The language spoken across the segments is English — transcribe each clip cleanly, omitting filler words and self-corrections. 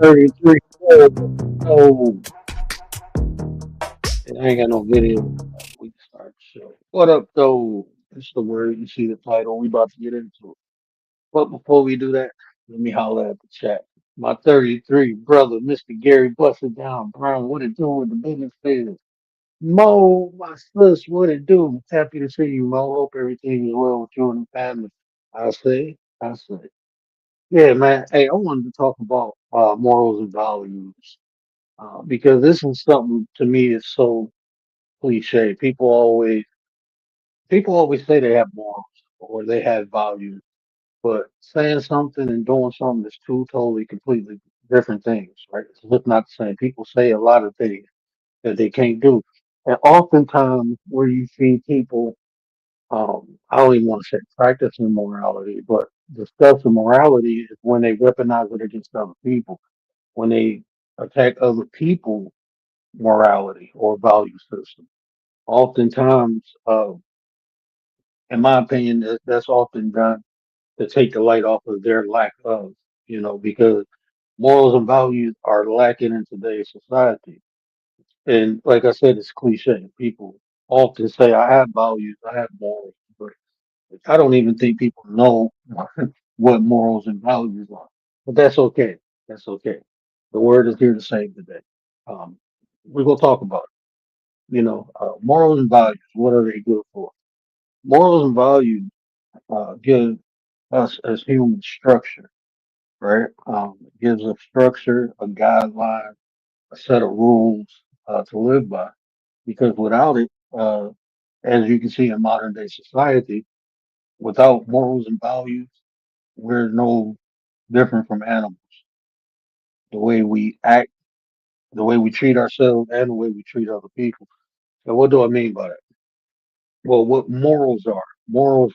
33. Oh, and I ain't got no video. We can start the show. What up, though? It's the word. You see the title. We about to get into it. But before we do that, let me holler at the chat. My 33 brother, Mr. Gary Busted Down Brown. What it doing with the business fans? Mo, my sis, what it do? Happy to see you, Mo. Hope everything is well with you and the family. I say. Yeah, man. Hey, I wanted to talk about morals and values because this is something to me is so cliche. People always say they have morals or they have values, but saying something and doing something is two totally, completely different things, right? It's just not the same. People say a lot of things that they can't do, and oftentimes where you see people, I don't even want to say practicing morality, but discussing morality is when they weaponize it against other people, when they attack other people morality or value system. Oftentimes, in my opinion, that's often done to take the light off of their lack of, because morals and values are lacking in today's society. And like I said, it's cliche. People often say, I have values, I have morals, but I don't even think people know what morals and values are. But that's okay. That's okay. The word is here to save the day. Um, we're going to talk about it. Morals and values, what are they good for? Morals and values give us as humans structure, right? It gives us structure, a guideline, a set of rules to live by. Because without it, as you can see in modern day society, without morals and values, we're no different from animals. The way we act, the way we treat ourselves, and the way we treat other people. So, what do I mean by that? Well, what morals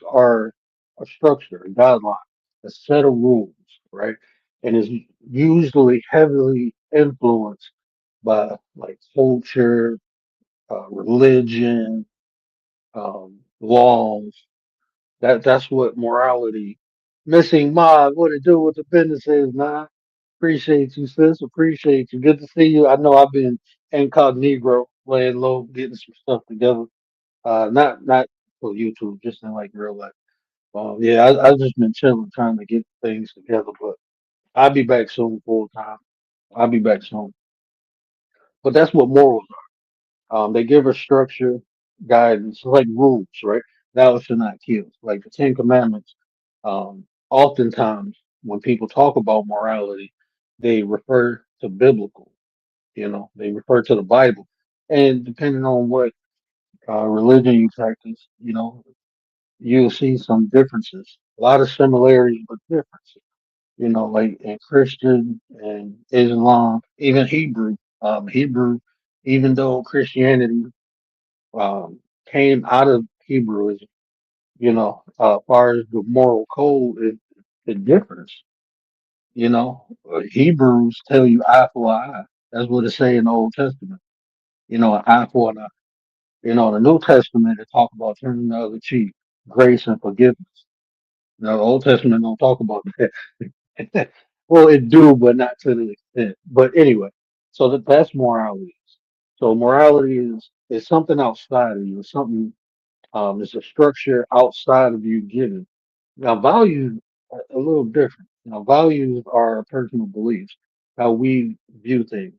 are a structure, a guideline, a set of rules, right? And is usually heavily influenced by like culture, religion, laws. That's what morality. Missing mod, what it do with the business is, man. Appreciate you, sis. Appreciate you. Good to see you. I know I've been incognito, laying low, getting some stuff together. Not for YouTube, just in like real life. Yeah, I just been chilling, trying to get things together, but I'll be back soon, full time. I'll be back soon. But that's what morals are. They give us structure, guidance, like rules, right? Thou shalt not kill, like the Ten Commandments. Oftentimes, when people talk about morality, they refer to biblical. They refer to the Bible, and depending on what religion you practice, you'll see some differences. A lot of similarities, but differences. Like in Christian and Islam, even Hebrew. Hebrew, even though Christianity came out of Hebrewism, as far as the moral code, it differs. Hebrews tell you eye for an eye. That's what it say in the Old Testament. An eye for an eye. The New Testament it talk about turning the other cheek, grace and forgiveness. The Old Testament don't talk about that. Well, it do, but not to the extent. But anyway, so that's morality. So morality is something outside of you. It's something. It's a structure outside of you given. Now, values are a little different. Values are personal beliefs, how we view things.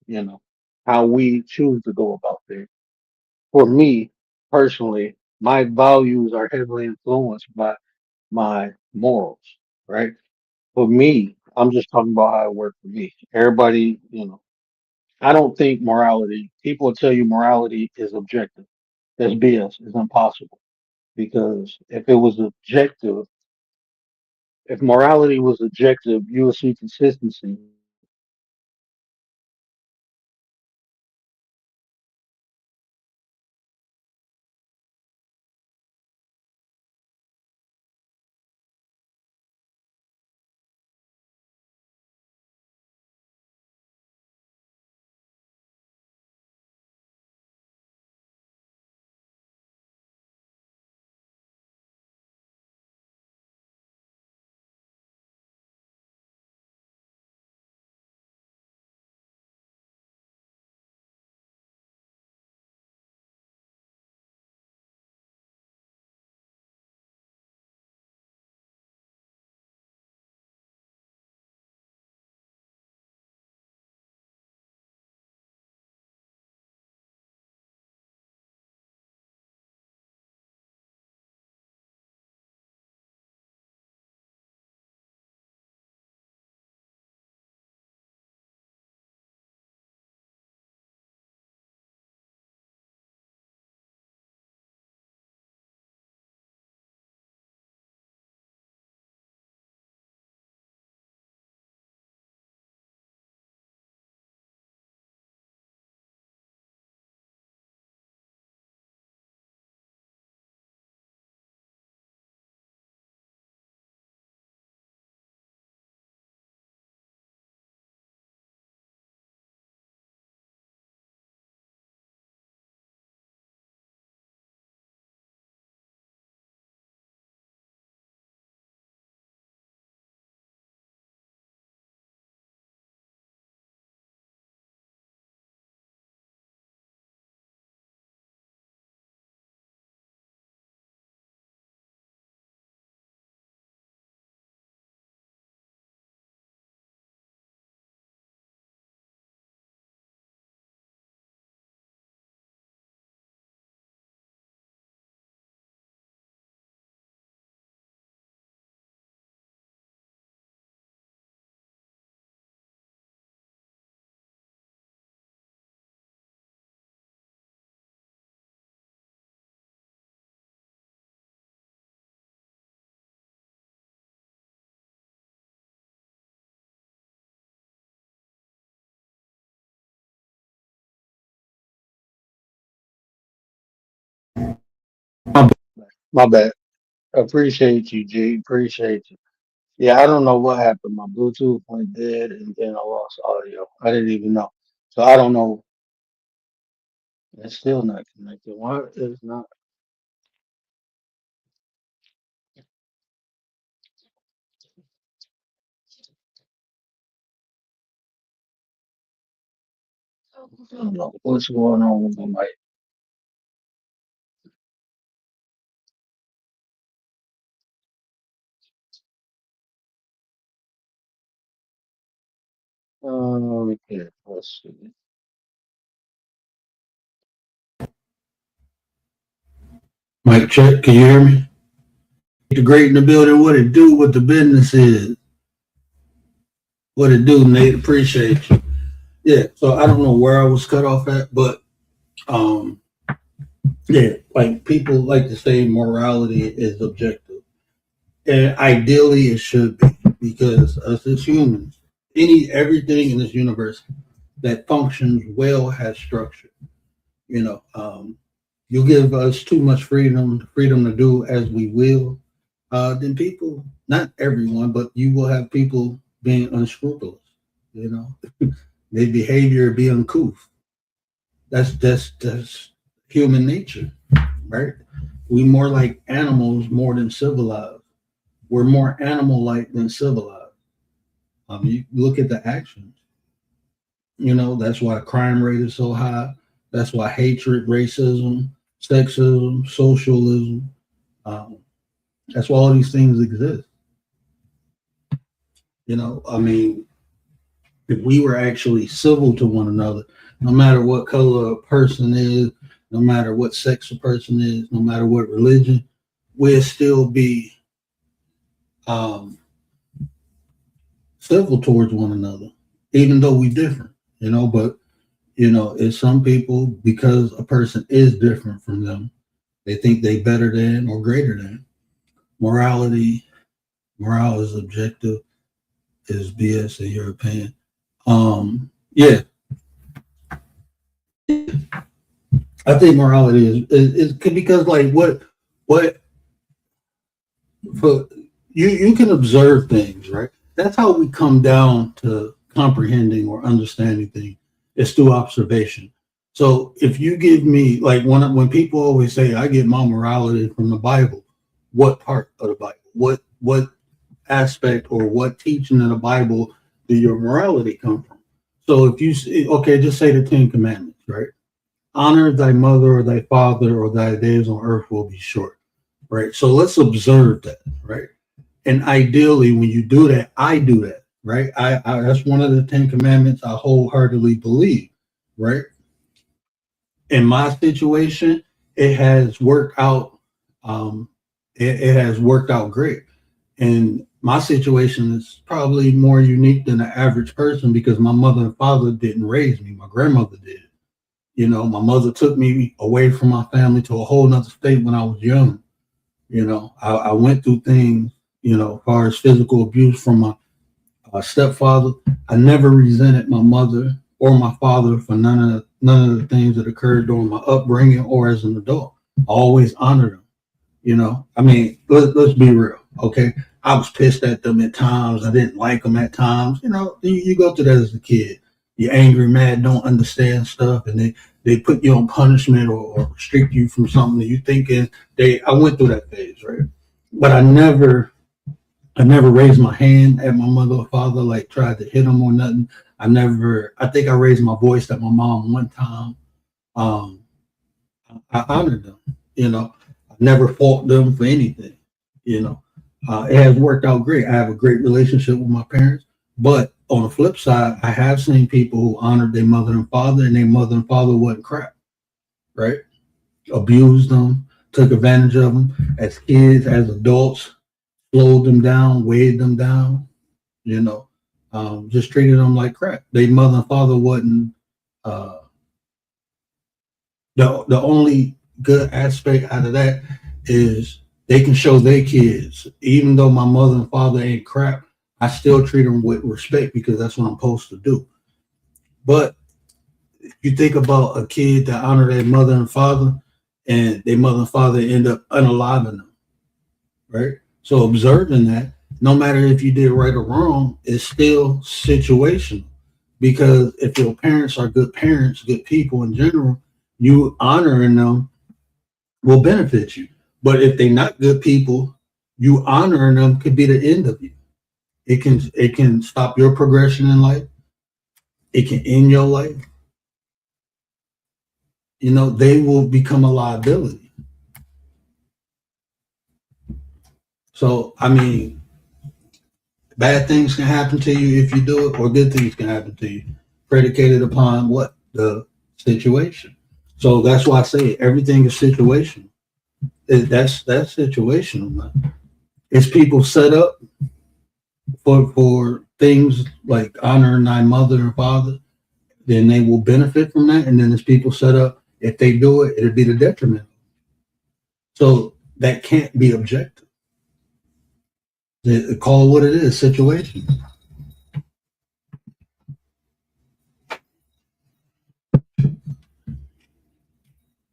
You know, how we choose to go about things. For me personally, my values are heavily influenced by my morals, right? For me, I'm just talking about how it worked for me. Everybody, I don't think morality, people will tell you morality is objective. That's BS. It's impossible. Because if it was objective, if morality was objective, you would see consistency. My bad. My bad. Appreciate you, G. Appreciate you. Yeah, I don't know what happened. My Bluetooth went dead and then I lost audio. I didn't even know. So I don't know. It's still not connected. Why is not? I don't know what's going on with my mic. Okay, let's see. Mic check. Can you hear me? The great in the building. What it do? What the business is? What it do, Nate? Appreciate you. Yeah. So I don't know where I was cut off at, but um, yeah, like people like to say morality is objective. And ideally, it should be because us as humans, everything in this universe that functions well has structure. You know, you give us too much freedom to do as we will, then people, not everyone, but you will have people being unscrupulous. You know, their behavior be uncouth. That's human nature, right? We more like animals more than civilized. We're more animal-like than civilized. You look at the actions. You know, that's why crime rate is so high. That's why hatred, racism, sexism, socialism. Um, that's why all these things exist. You know, I mean, if we were actually civil to one another, no matter what color a person is, no matter what sex a person is, no matter what religion, we'd still be um, civil towards one another, even though we different. You know, but it's some people because a person is different from them, they think they better than or greater than. Morality, Morale is objective, is BS in your opinion. Yeah, I think morality is because like what for you can observe things, right? That's how we come down to comprehending or understanding things. It's through observation. So if you give me like when people always say I get my morality from the Bible, what part of the Bible? What aspect or what teaching in the Bible do your morality come from? So if okay, just say the Ten Commandments, right? Honor thy mother or thy father, or thy days on earth will be short, right? So let's observe that, right? And ideally, when you do that, I do that, right? I that's one of the Ten Commandments I wholeheartedly believe, right? In my situation, it has worked out. Um, it has worked out great. And my situation is probably more unique than the average person because my mother and father didn't raise me. My grandmother did. You know, my mother took me away from my family to a whole nother state when I was young. You know, I went through things, as far as physical abuse from my stepfather. I never resented my mother or my father for none of the things that occurred during my upbringing or as an adult. I always honored them. I mean, let's be real, okay? I was pissed at them at times. I didn't like them at times. You go through that as a kid. You're angry, mad, don't understand stuff, and they put you on punishment or restrict you from something that you thinking I went through that phase, right? But I never raised my hand at my mother or father, like tried to hit them or nothing. I think I raised my voice at my mom one time. Um, I honored them, I never fought them for anything, you know. It has worked out great. I have a great relationship with my parents, but on the flip side, I have seen people who honored their mother and father, and their mother and father wasn't crap, right? Abused them, took advantage of them as kids, as adults, slowed them down, weighed them down, you know, just treated them like crap. Their mother and father wasn't uh, the only good aspect out of that is they can show their kids, even though my mother and father ain't crap, I still treat them with respect because that's what I'm supposed to do. But you think about a kid that honor their mother and father, and their mother and father end up unaliving them, right? So observing that, no matter if you did right or wrong, is still situational. Because if your parents, good people in general, you honoring them will benefit you. But if they're not good people, you honoring them could be the end of you. It can stop your progression in life. It can end your life. They will become a liability. So I mean, bad things can happen to you if you do it, or good things can happen to you, predicated upon what the situation. So that's why I say everything is situational. That's situational, man. It's people set up for things like honoring thy mother and father, then they will benefit from that. And then there's people set up, if they do it, it'll be the detriment. So that can't be objective. Call what it is, situation.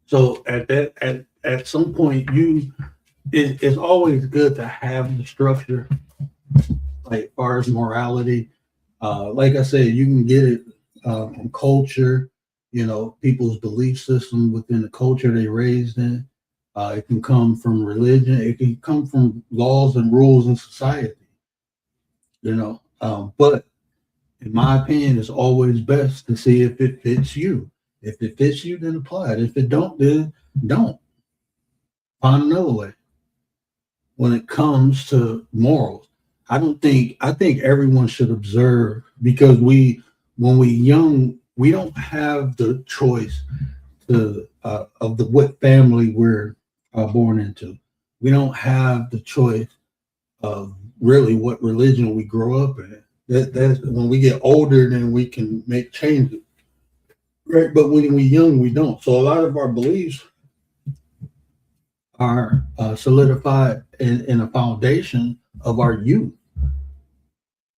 So at some point, it's always good to have the structure, like as far as morality. Like I said, you can get it from culture, people's belief system within the culture they raised in. It can come from religion. It can come from laws and rules in society. But in my opinion, it's always best to see if it fits you. If it fits you, then apply it. If it don't, then don't. Find another way. When it comes to morals, I think everyone should observe, because when we young, we don't have the choice of what family we're born into. We don't have the choice of really what religion we grow up in. That's when we get older, then we can make changes, right? But when we're young, we don't. So a lot of our beliefs are solidified in a foundation of our youth,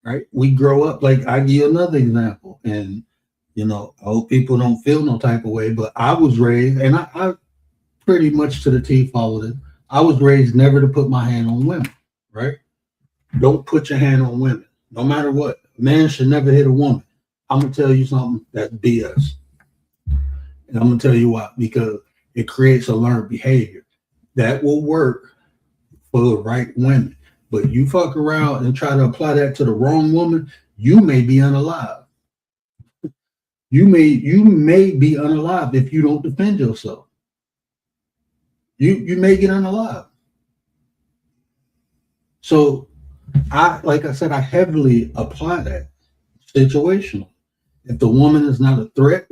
right? We grow up, like I give you another example, and I hope people don't feel no type of way, but I was raised, and I pretty much to the T followed it. I was raised never to put my hand on women, right? Don't put your hand on women, no matter what. A man should never hit a woman. I'm gonna tell you something that's BS, and I'm gonna tell you why. Because it creates a learned behavior that will work for the right women. But you fuck around and try to apply that to the wrong woman, you may be unalive. You may be unalive if you don't defend yourself. You may get unalive. So like I said, I heavily apply that situational. If the woman is not a threat,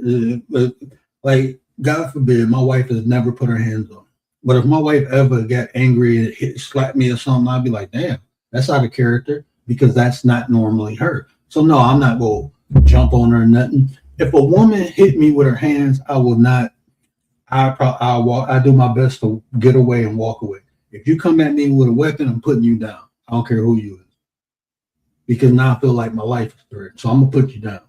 like God forbid, my wife has never put her hands on. But if my wife ever got angry and slapped me or something, I'd be like, damn, that's out of character, because that's not normally her. So no, I'm not going to jump on her or nothing. If a woman hit me with her hands, I will not. I'll walk. I do my best to get away and walk away. If you come at me with a weapon, I'm putting you down. I don't care who you is, because now I feel like my life is threatened. So I'm gonna put you down.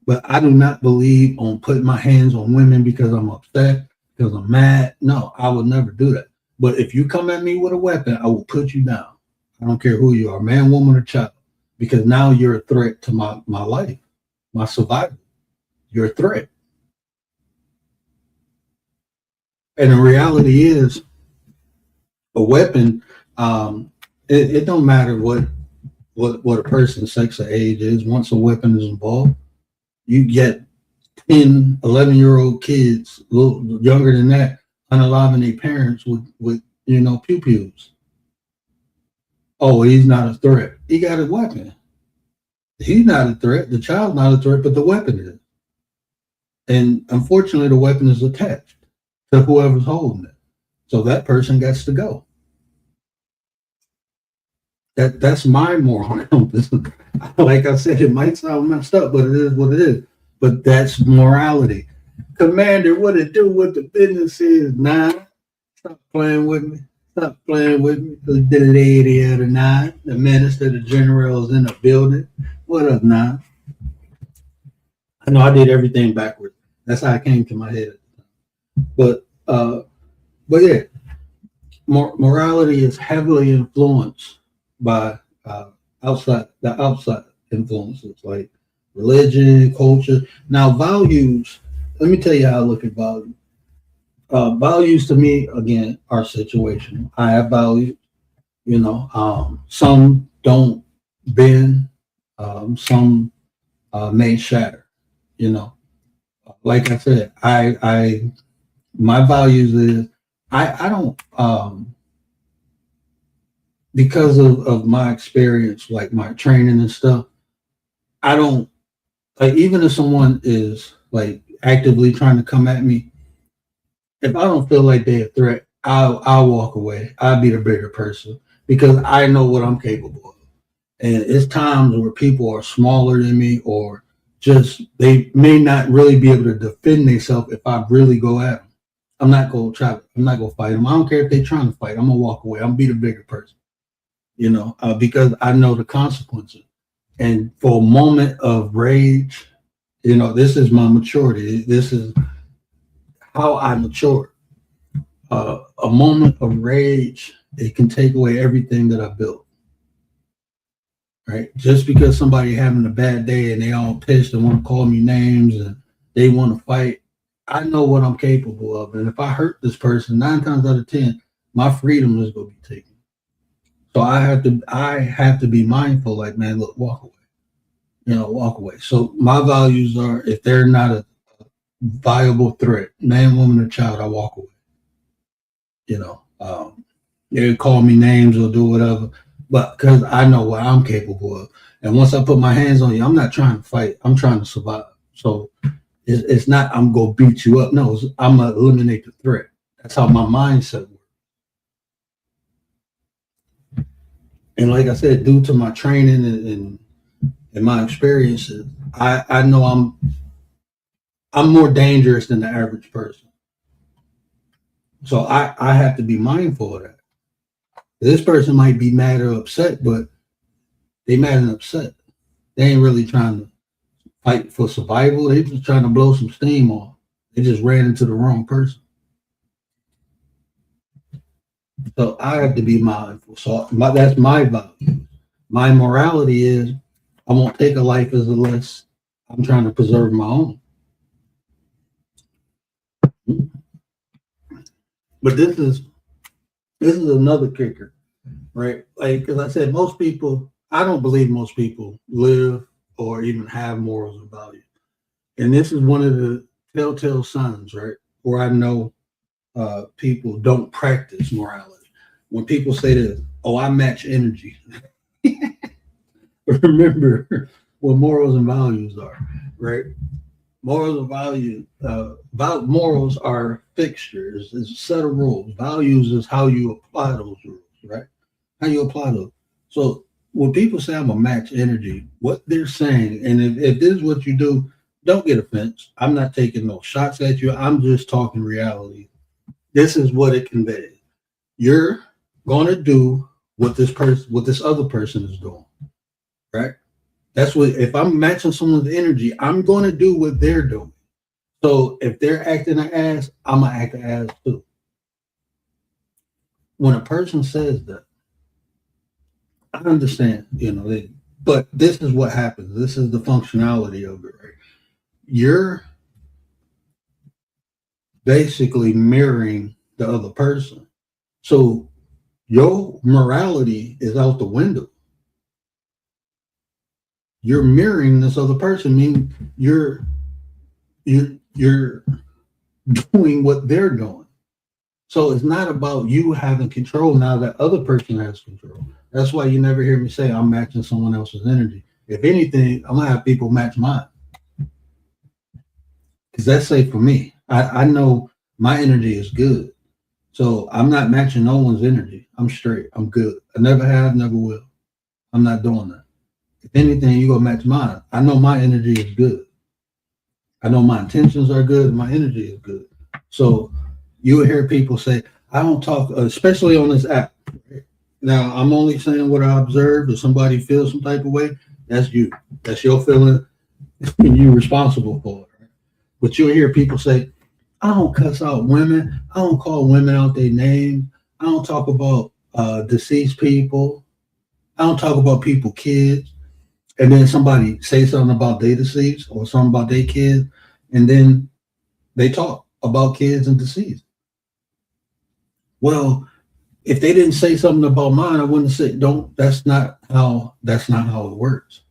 But I do not believe on putting my hands on women because I'm upset, because I'm mad. No, I would never do that. But if you come at me with a weapon, I will put you down. I don't care who you are, man, woman, or child, because now you're a threat to my life, my survival. You're a threat. And the reality is, a weapon, it don't matter what a person's sex or age is. Once a weapon is involved, you get 10, 11-year-old kids, a little younger than that, unaliving their parents with pew-pews. Oh, he's not a threat. He got a weapon. He's not a threat. The child's not a threat, but the weapon is. And unfortunately, the weapon is attached to whoever's holding it. So that person gets to go. That's my moral compass. Like I said, it might sound messed up, but it is what it is. But that's morality. Commander, what it do? What the business is? Nah, stop playing with me. Stop playing with me. The lady of the night, the minister, the general is in the building. What up, now? I know I did everything backwards. That's how it came to my head. But yeah, morality is heavily influenced by outside influences like religion, culture. Now, values. Let me tell you how I look at values. Values to me, again, are situational. I have values. Some don't bend. Some may shatter. You know, like I said, I my values is I don't because of my experience, like my training and stuff. I don't like even if someone is like actively trying to come at me. If I don't feel like they're a threat, I'll walk away. I'll be the bigger person because I know what I'm capable of. And it's times where people are smaller than me or just they may not really be able to defend themselves if I really go at them. I'm not gonna fight them. I don't care if they're trying to fight. I'm gonna walk away. I'm gonna be the bigger person, because I know the consequences. And for a moment of rage, this is my maturity. This is how I mature. A moment of rage, it can take away everything that I built. Right? Just because somebody having a bad day and they all pissed and want to call me names and they want to fight, I know what I'm capable of. And if I hurt this person, 9 times out of 10, my freedom is going to be taken. So I have to be mindful. Like, man, look, walk away. Walk away. So my values are: if they're not a viable threat, man, woman, or child, I walk away. They call me names or do whatever, but because I know what I'm capable of. And once I put my hands on you, I'm not trying to fight. I'm trying to survive. So it's not I'm gonna beat you up. No, I'm gonna eliminate the threat. That's how my mindset works. And like I said, due to my training and my experiences, I know I'm more dangerous than the average person. So I have to be mindful of that. This person might be mad or upset, but they mad and upset. They ain't really trying to fight for survival. They just trying to blow some steam off. They just ran into the wrong person. So I have to be mindful. So that's my value. My morality is I won't take a life as a less. I'm trying to preserve my own. But this is another kicker, right? Like, because I said, I don't believe most people live or even have morals or values. And this is one of the telltale signs, right? Where I know people don't practice morality. When people say this, oh, I match energy. Remember what morals and values are, right? Morals and values, morals are fixtures. It's a set of rules. Values is how you apply those rules, right? How you apply those. So when people say I'm a match energy, what they're saying, and if this is what you do, don't get offended. I'm not taking no shots at you. I'm just talking reality. This is what it conveys. You're going to do what this other person is doing, right? That's what, if I'm matching someone's energy, I'm going to do what they're doing. So if they're acting an ass, I'm going to act an ass too. When a person says that, I understand, but this is what happens. This is the functionality of it, right? You're basically mirroring the other person. So your morality is out the window. You're mirroring this other person, meaning you're doing what they're doing. So it's not about you having control now that other person has control. That's why you never hear me say I'm matching someone else's energy. If anything, I'm gonna have people match mine. Because that's safe for me. I know my energy is good. So I'm not matching no one's energy. I'm straight. I'm good. I never have, never will. I'm not doing that. If anything, you go match mine. I know my energy is good. I know my intentions are good. My energy is good. So you will hear people say, I don't talk, especially on this app. Now, I'm only saying what I observed. If somebody feels some type of way, that's you. That's your feeling, and you're responsible for it. Right? But you'll hear people say, I don't cuss out women. I don't call women out their name. I don't talk about deceased people. I don't talk about people, kids. And then somebody say something about their deceased or something about their kids, and then they talk about kids and deceased. Well, if they didn't say something about mine, I wouldn't say don't. That's not how it works.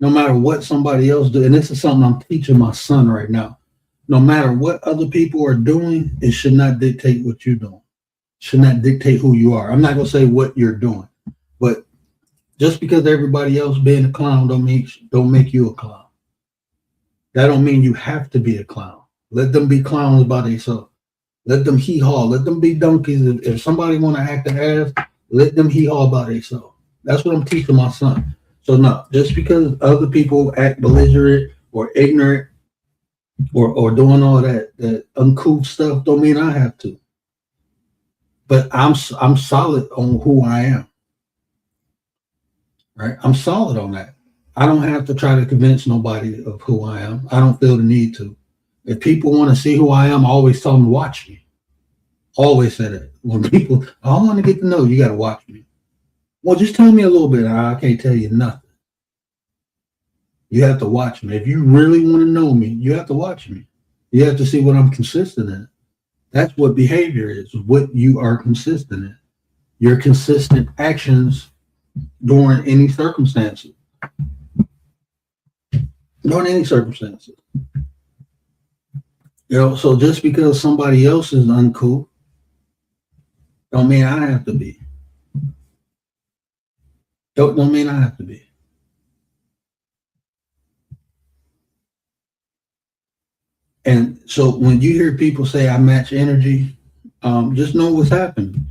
No matter what somebody else do, and this is something I'm teaching my son right now. No matter what other people are doing, it should not dictate what you're doing. Should not dictate who you are. I'm not gonna say what you're doing, but just because everybody else being a clown don't make you a clown. That don't mean you have to be a clown. Let them be clowns by themselves. Let them hee haw. Let them be donkeys. If somebody want to act an ass, let them hee haw by themselves. That's what I'm teaching my son. So no, just because other people act belligerent or ignorant or doing all that uncouth stuff, don't mean I have to. But I'm solid on who I am. Right? I'm solid on that. I don't have to try to convince nobody of who I am. I don't feel the need to. If people want to see who I am, I always tell them to watch me. Always say that. When people, I want to get to know you, got to watch me. Well, just tell me a little bit. I can't tell you nothing. You have to watch me. If you really want to know me, you have to watch me. You have to see what I'm consistent in. That's what behavior is, what you are consistent in. Your consistent actions during any circumstances. During any circumstances. So just because somebody else is uncool, don't mean I have to be. Don't mean I have to be. And so when you hear people say I match energy, just know what's happening.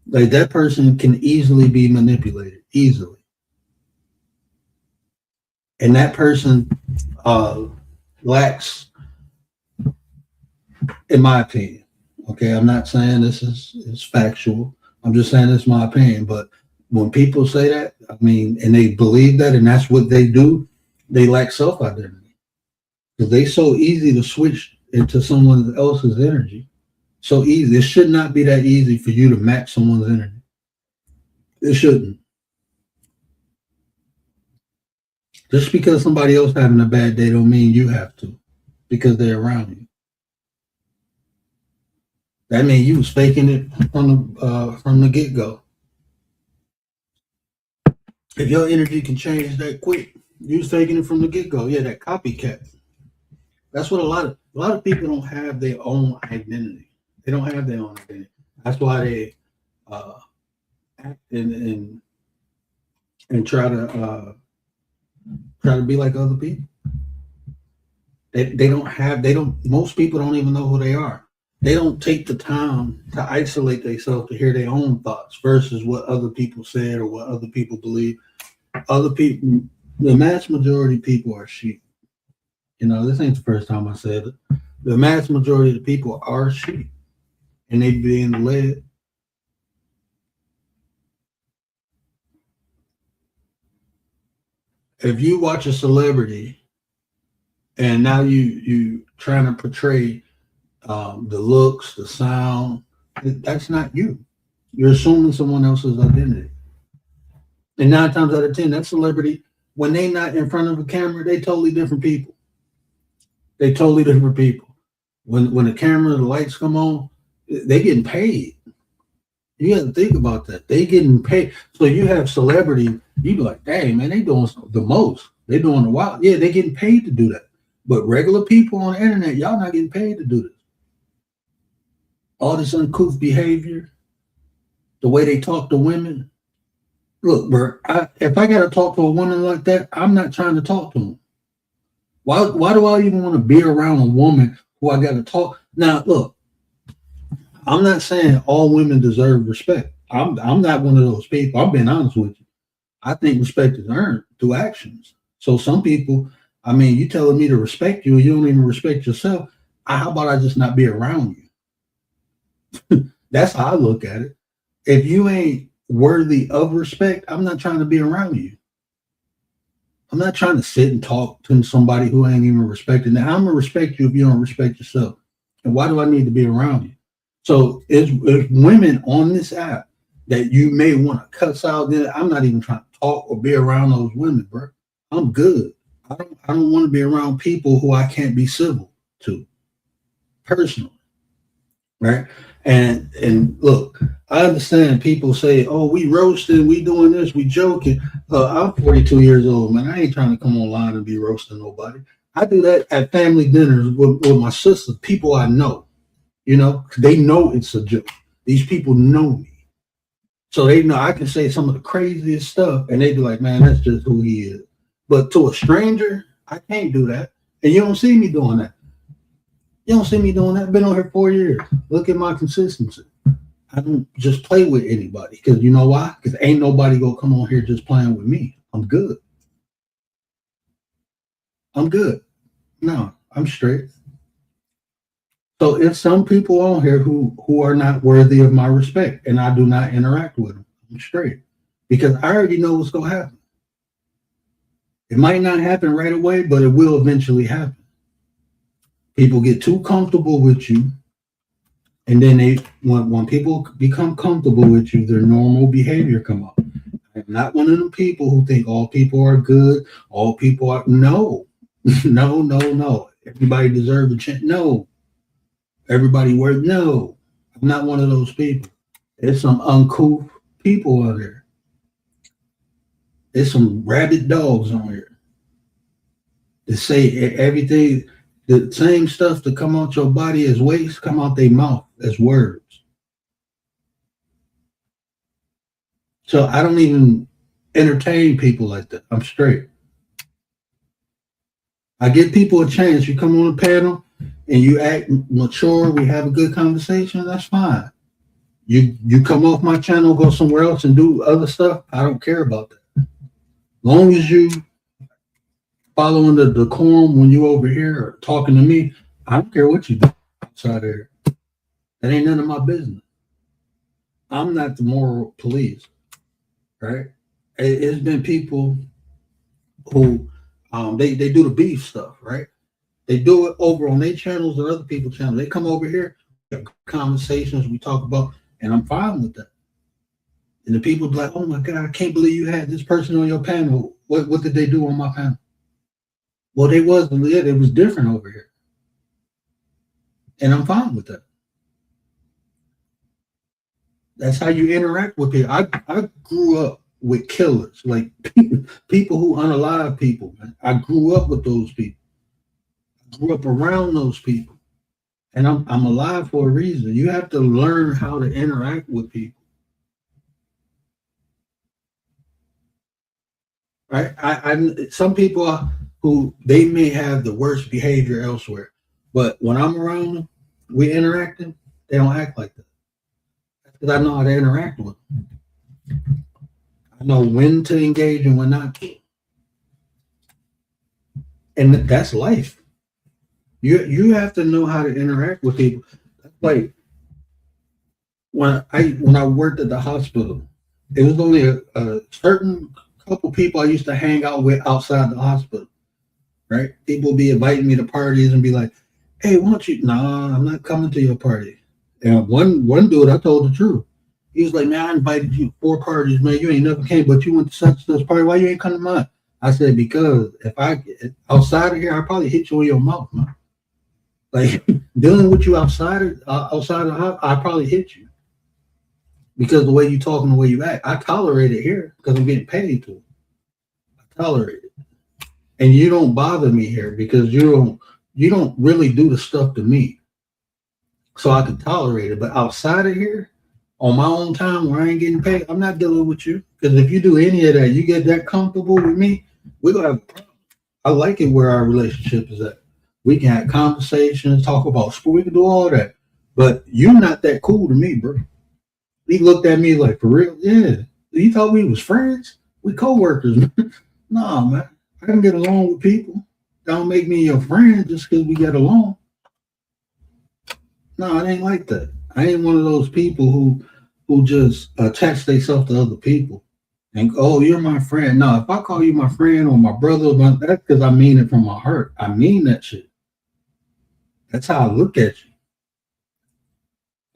Like that person can easily be manipulated, easily. And that person lacks, in my opinion. Okay, I'm not saying this is factual. I'm just saying it's my opinion. But when people say that, I mean, and they believe that, and that's what they do, they lack self-identity because they so easy to switch into someone else's energy. So easy. It should not be that easy for you to match someone's energy. It shouldn't. Just because somebody else having a bad day don't mean you have to, because they're around you. That means you was faking it from the get go. If your energy can change that quick, you was faking it from the get go. Yeah, that copycat. That's what a lot of people don't have their own identity. They don't have their own identity. That's why they act and try to be like other people. They don't have, they don't, most people don't even know who they are. They don't take the time to isolate themselves to hear their own thoughts versus what other people said or what other people believe. Other people, the mass majority of people are sheep. This ain't the first time I said it. The mass majority of the people are sheep, and they being led. If you watch a celebrity and now you trying to portray the looks, the sound, that's not you. You're assuming someone else's identity. And 9 times out of 10, that celebrity, when they not in front of a camera, they totally different people. They totally different people. When the camera, the lights come on, they getting paid. You have to think about that. They getting paid. So you have celebrity, you be like, dang, man, they doing the most. They doing the wild. Yeah, they getting paid to do that. But regular people on the internet, y'all not getting paid to do this. All this uncouth behavior, the way they talk to women. Look, bro, if I got to talk to a woman like that, I'm not trying to talk to them. Why do I even want to be around a woman who I got to talk? Now, look, I'm not saying all women deserve respect. I'm not one of those people. I'm being honest with you. I think respect is earned through actions. So some people, I mean, you telling me to respect you and you don't even respect yourself. How about I just not be around you? That's how I look at it. If you ain't worthy of respect, I'm not trying to be around you. I'm not trying to sit and talk to somebody who ain't even respected. Now, I'm going to respect you if you don't respect yourself. And why do I need to be around you? So it's women on this app that you may want to cuss out. Then I'm not even trying to talk or be around those women, bro. I'm good. I don't want to be around people who I can't be civil to personally, right? And look, I understand people say, "Oh, we roasting, we doing this, we joking." I'm 42 years old, man. I ain't trying to come online and be roasting nobody. I do that at family dinners with my sister, people I know. You know, they know it's a joke. These people know me. So they know I can say some of the craziest stuff and they be like, man, that's just who he is. But to a stranger, I can't do that. And you don't see me doing that. You don't see me doing that. I've been on here 4 years. Look at my consistency. I don't just play with anybody. Because you know why? Because ain't nobody gonna come on here just playing with me. I'm good. I'm good. No, I'm straight. So it's some people on here who are not worthy of my respect, and I do not interact with them. I'm straight because I already know what's gonna happen. It might not happen right away, but it will eventually happen. People get too comfortable with you, and then when people become comfortable with you, their normal behavior come up. I'm not one of them people who think all people are good, all people are no, no. Everybody deserves a chance. No. Everybody worth no. I'm not one of those people. There's some uncouth people out there. There's some rabid dogs on here that say everything, the same stuff that come out your body as waste, come out their mouth as words. So I don't even entertain people like that. I'm straight. I give people a chance. You come on a panel and you act mature, we have a good conversation, that's fine. You come off my channel, go somewhere else and do other stuff, I don't care about that. Long as you following the decorum when you over here or talking to me, I don't care what you do outside there. That ain't none of my business. I'm not the moral police, right? It's been people who they do the beef stuff, right? They do it over on their channels or other people's channels. They come over here, conversations we talk about, and I'm fine with that. And the people be like, "Oh my God, I can't believe you had this person on your panel. What did they do on my panel?" Well, it was different over here, and I'm fine with that. That's how you interact with people. I grew up with killers, like people who unalive people. Man. I grew up with those people. Grew up around those people, and I'm alive for a reason. You have to learn how to interact with people, right? I some people who they may have the worst behavior elsewhere, but when I'm around them, we interacting, they don't act like that because I know how to interact with them. I know when to engage and when not to, and that's life. You have to know how to interact with people. Like when I worked at the hospital, it was only a certain couple people I used to hang out with outside the hospital. Right? People be inviting me to parties and be like, "Hey, why don't you?" Nah, I'm not coming to your party. And one dude, I told the truth. He was like, "Man, I invited you to 4 parties, man. You ain't never came, but you went to such and such party. Why you ain't come to mine?" I said, "Because if I get outside of here, I probably hit you in your mouth, man." Like dealing with you outside of the house, I probably hit you because the way you talk and the way you act. I tolerate it here because I'm getting paid to. I tolerate it, and you don't bother me here because you don't really do the stuff to me, so I can tolerate it. But outside of here, on my own time where I ain't getting paid, I'm not dealing with you because if you do any of that, you get that comfortable with me, we're gonna have a problem. I like it where our relationship is at. We can have conversations, talk about sport. We can do all that. But you're not that cool to me, bro. He looked at me like, for real? Yeah. You thought we was friends? We co-workers. Nah, man. I can get along with people. Don't make me your friend just because we get along. No, I ain't like that. I ain't one of those people who just attach themselves to other people. And, "Oh, you're my friend." No, if I call you my friend or my brother, that's because I mean it from my heart. I mean that shit. That's how I look at you.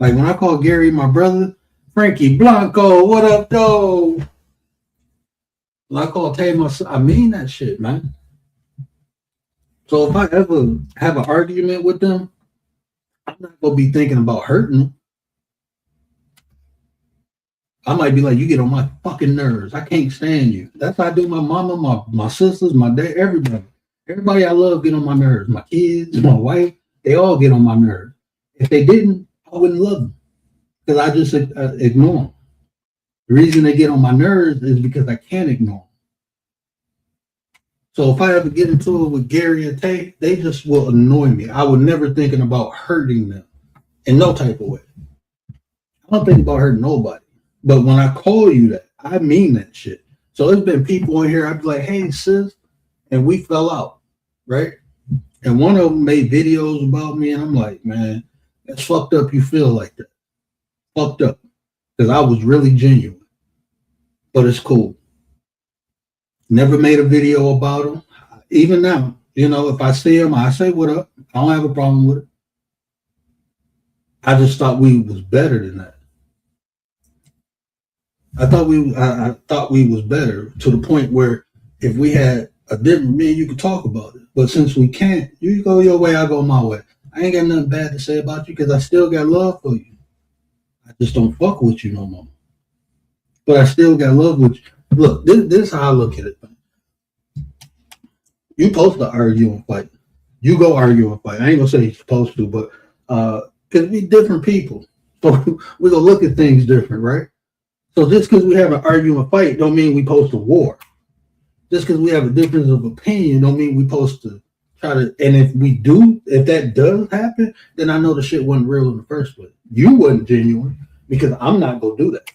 Like when I call Gary my brother, Frankie Blanco, what up, though? When I call Tay my son, I mean that shit, man. So if I ever have an argument with them, I'm not gonna be thinking about hurting them. I might be like, you get on my fucking nerves. I can't stand you. That's how I do my mama, my sisters, my dad, everybody. Everybody I love get on my nerves. My kids, my wife, they all get on my nerves. If they didn't, I wouldn't love them because I just ignore them. The reason they get on my nerves is because I can't ignore them. So if I ever get into it with Gary and Tay, they just will annoy me. I was never thinking about hurting them in no type of way. I don't think about hurting nobody. But when I call you that, I mean that shit. So there's been people in here, I'd be like, hey, sis, and we fell out, right? And one of them made videos about me, and I'm like, man, that's fucked up you feel like that. Fucked up. Because I was really genuine. But it's cool. Never made a video about him. Even now, if I see him, I say what up. I don't have a problem with it. I just thought we was better than that. I thought we was better to the point where if we had a different me, you could talk about it. But since we can't, you go your way, I go my way. I ain't got nothing bad to say about you because I still got love for you. I just don't fuck with you no more. But I still got love with you. Look, this is how I look at it. You supposed to argue and fight. You go argue and fight. I ain't gonna say you're supposed to, but because we different people. So we're gonna look at things different, right? So just because we have an argument fight don't mean we post a war. Just because we have a difference of opinion don't mean we supposed to try to. And if that does happen, then I know the shit wasn't real in the first place. You wasn't genuine because I'm not gonna do that.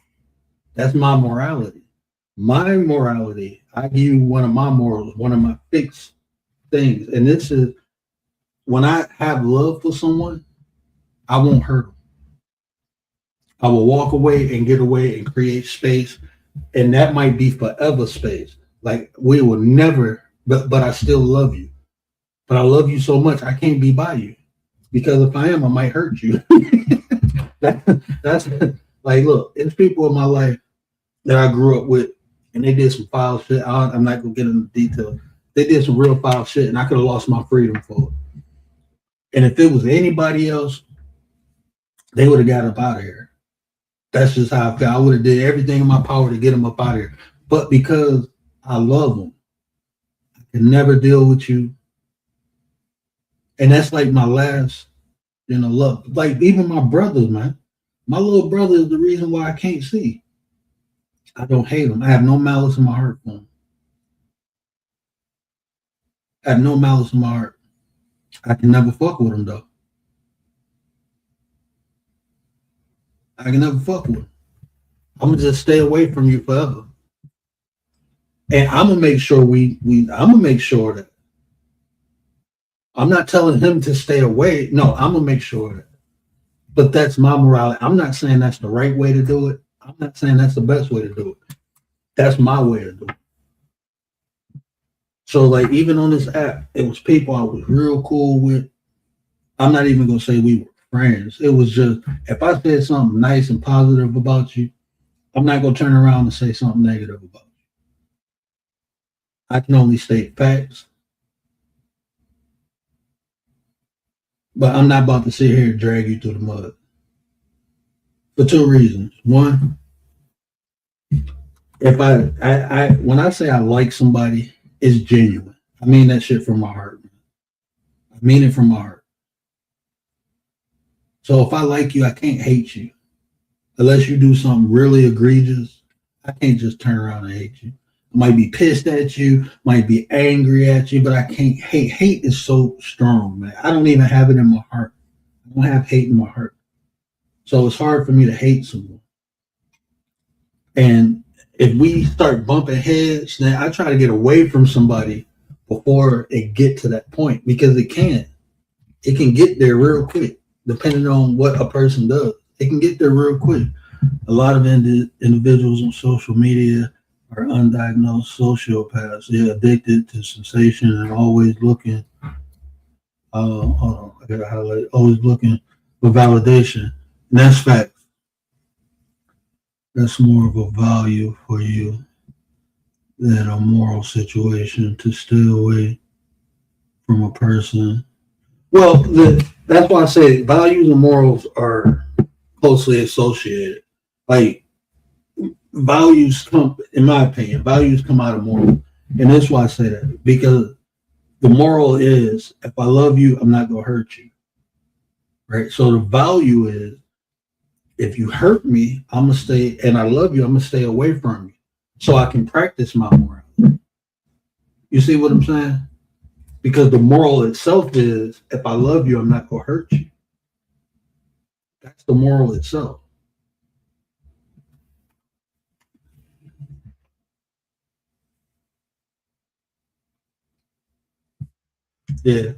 That's my morality. My morality. I give you one of my morals, one of my fixed things, and this is when I have love for someone, I won't hurt them. I will walk away and get away and create space. And that might be forever space. Like we will never, but I still love you. But I love you so much, I can't be by you. Because if I am, I might hurt you. That's like, look, it's people in my life that I grew up with, and they did some foul shit. I'm not going to get into detail. They did some real foul shit, and I could have lost my freedom for it. And if it was anybody else, they would have got up out of here. That's just how I feel. I would have did everything in my power to get them up out of here. But because I love them, I can never deal with you. And that's like my last, love. Like even my brothers, man. My little brother is the reason why I can't see. I don't hate him. I have no malice in my heart for him. I have no malice in my heart. I can never fuck with him though. I can never fuck with him. I'm gonna just stay away from you forever. And I'm gonna make sure I'm gonna make sure that I'm not telling him to stay away. No, I'm gonna make sure that. But that's my morality. I'm not saying that's the right way to do it. I'm not saying that's the best way to do it. That's my way to do it. So like even on this app, it was people I was real cool with. I'm not even gonna say we were friends. It was just if I said something nice and positive about you, I'm not gonna turn around and say something negative about you. I can only state facts. But I'm not about to sit here and drag you through the mud. For two reasons. One, if I when I say I like somebody, it's genuine. I mean that shit from my heart. I mean it from my heart. So if I like you, I can't hate you. Unless you do something really egregious, I can't just turn around and hate you. I might be pissed at you, might be angry at you, but I can't hate. Hate is so strong, man. I don't even have it in my heart. I don't have hate in my heart. So it's hard for me to hate someone. And if we start bumping heads, then I try to get away from somebody before it get to that point because it can. It can get there real quick, depending on what a person does. It can get there real quick. A lot of individuals on social media are undiagnosed sociopaths. They're addicted to sensation and always looking. Hold on, I gotta highlight. Always looking for validation And that's fact. That's more of a value for you than a moral situation to stay away from a person. Well, that's why I say values and morals are closely associated. Like values come, in my opinion, values come out of moral, and that's why I say that because the moral is if I love you, I'm not gonna hurt you, right? So the value is if you hurt me, I'm gonna stay, and I love you, I'm gonna stay away from you, so I can practice my moral. You see what I'm saying? Because the moral itself is if I love you, I'm not gonna hurt you. That's the moral itself. Yeah,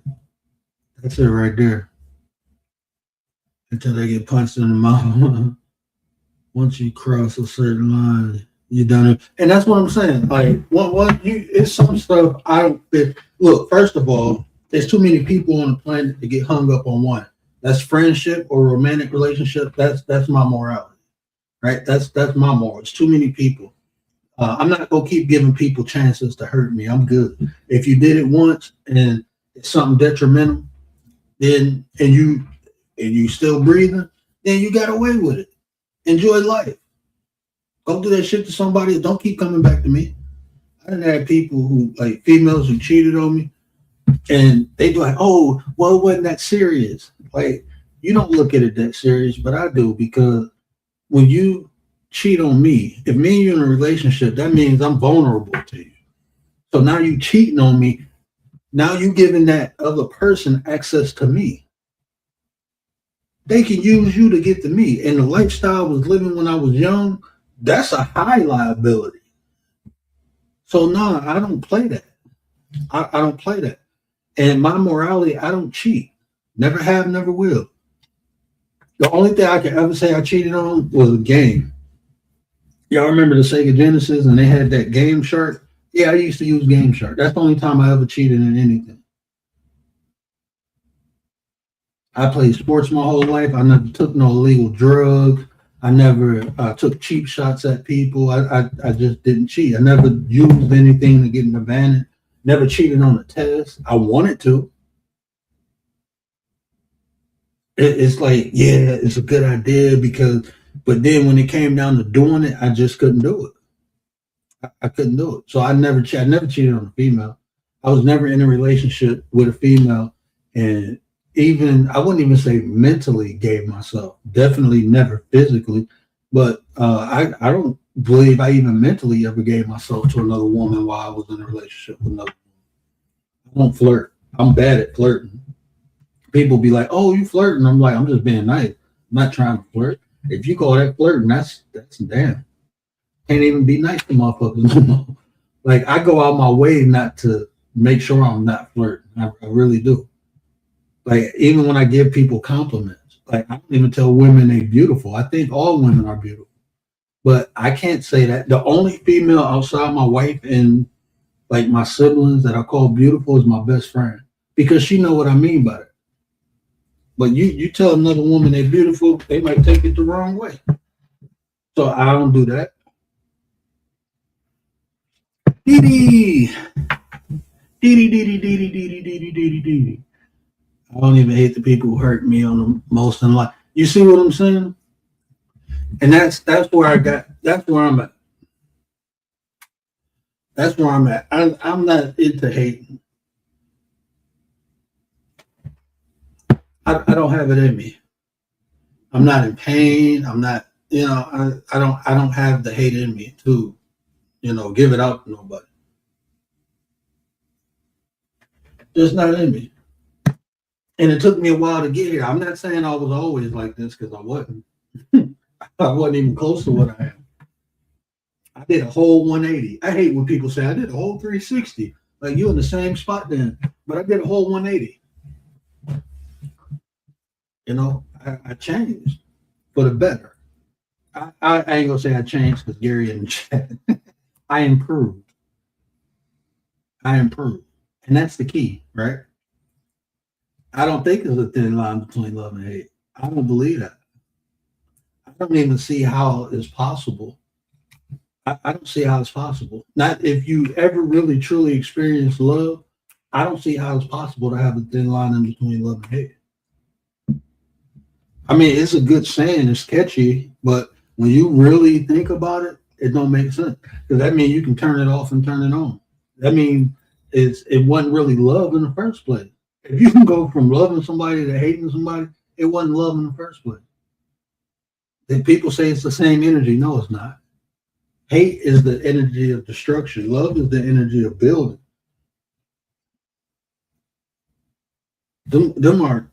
that's it right there. Until they get punched in the mouth. Once you cross a certain line, you done it. And that's what I'm saying. Like, what you it's some stuff I don't fit. Look, first of all, there's too many people on the planet to get hung up on one. That's friendship or romantic relationship. That's my morality, right? That's my moral. It's too many people. I'm not gonna keep giving people chances to hurt me. I'm good. If you did it once and it's something detrimental, then and you still breathing, then you got away with it. Enjoy life. Go do that shit to somebody. Don't keep coming back to me. I didn't have people who like females who cheated on me, and they do like, oh, well, it wasn't that serious. Like you don't look at it that serious, but I do because when you cheat on me, if me and you in a relationship, that means I'm vulnerable to you. So now you cheating on me. Now you giving that other person access to me. They can use you to get to me. And the lifestyle I was living when I was young, that's a high liability. So no, I don't play that. I don't play that. And my morality, I don't cheat. Never have, never will. The only thing I can ever say I cheated on was a game. Y'all remember the Sega Genesis and they had that Game Shark? Yeah, I used to use Game Shark. That's the only time I ever cheated in anything. I played sports my whole life. I never took no illegal drugs. I never took cheap shots at people. I just didn't cheat. I never used anything to get an advantage. Never cheated on a test. I wanted to. It's like, yeah, it's a good idea because, but then when it came down to doing it, I just couldn't do it. I couldn't do it. So I never cheated on a female. I was never in a relationship with a female, and even I wouldn't even say mentally gave myself. Definitely never physically, but I don't believe I even mentally ever gave myself to another woman while I was in a relationship with another woman. I don't flirt. I'm bad at flirting. People be like, "Oh, you flirting?" I'm like, "I'm just being nice. I'm not trying to flirt. If you call that flirting, that's damn. Can't even be nice to motherfuckers no more. Like I go out my way not to make sure I'm not flirting. I really do. Like even when I give people compliments, like I don't even tell women they're beautiful. I think all women are beautiful, but I can't say that. The only female outside my wife and like my siblings that I call beautiful is my best friend because she know what I mean by it. But you tell another woman they're beautiful, they might take it the wrong way. So I don't do that. Dee dee. Dee dee dee dee dee dee dee dee dee dee dee. I don't even hate the people who hurt me on the most in life. You see what I'm saying? And that's where I got. That's where I'm at. That's where I'm at. I'm not into hating. I don't have it in me. I'm not in pain. I'm not. You know. I don't have the hate in me to give it out to nobody. It's not in me. And it took me a while to get here. I'm not saying I was always like this because I wasn't. I wasn't even close to what I am. I did a whole 180. I hate when people say I did a whole 360. Like you in the same spot then, but I did a whole 180. I changed for the better. I ain't gonna say I changed because Gary in the chat. I improved. I improved. And that's the key, right? I don't think there's a thin line between love and hate. I don't believe that. don't even see how it's possible. I don't see how it's possible. Not if you ever really truly experience love. I don't see how it's possible to have a thin line in between love and hate. I mean, it's a good saying, it's catchy, but when you really think about it, it don't make sense. Because that means you can turn it off and turn it on. That means it wasn't really love in the first place. If you can go from loving somebody to hating somebody, it wasn't love in the first place. If people say it's the same energy, no, it's not. Hate is the energy of destruction. Love is the energy of building. Them are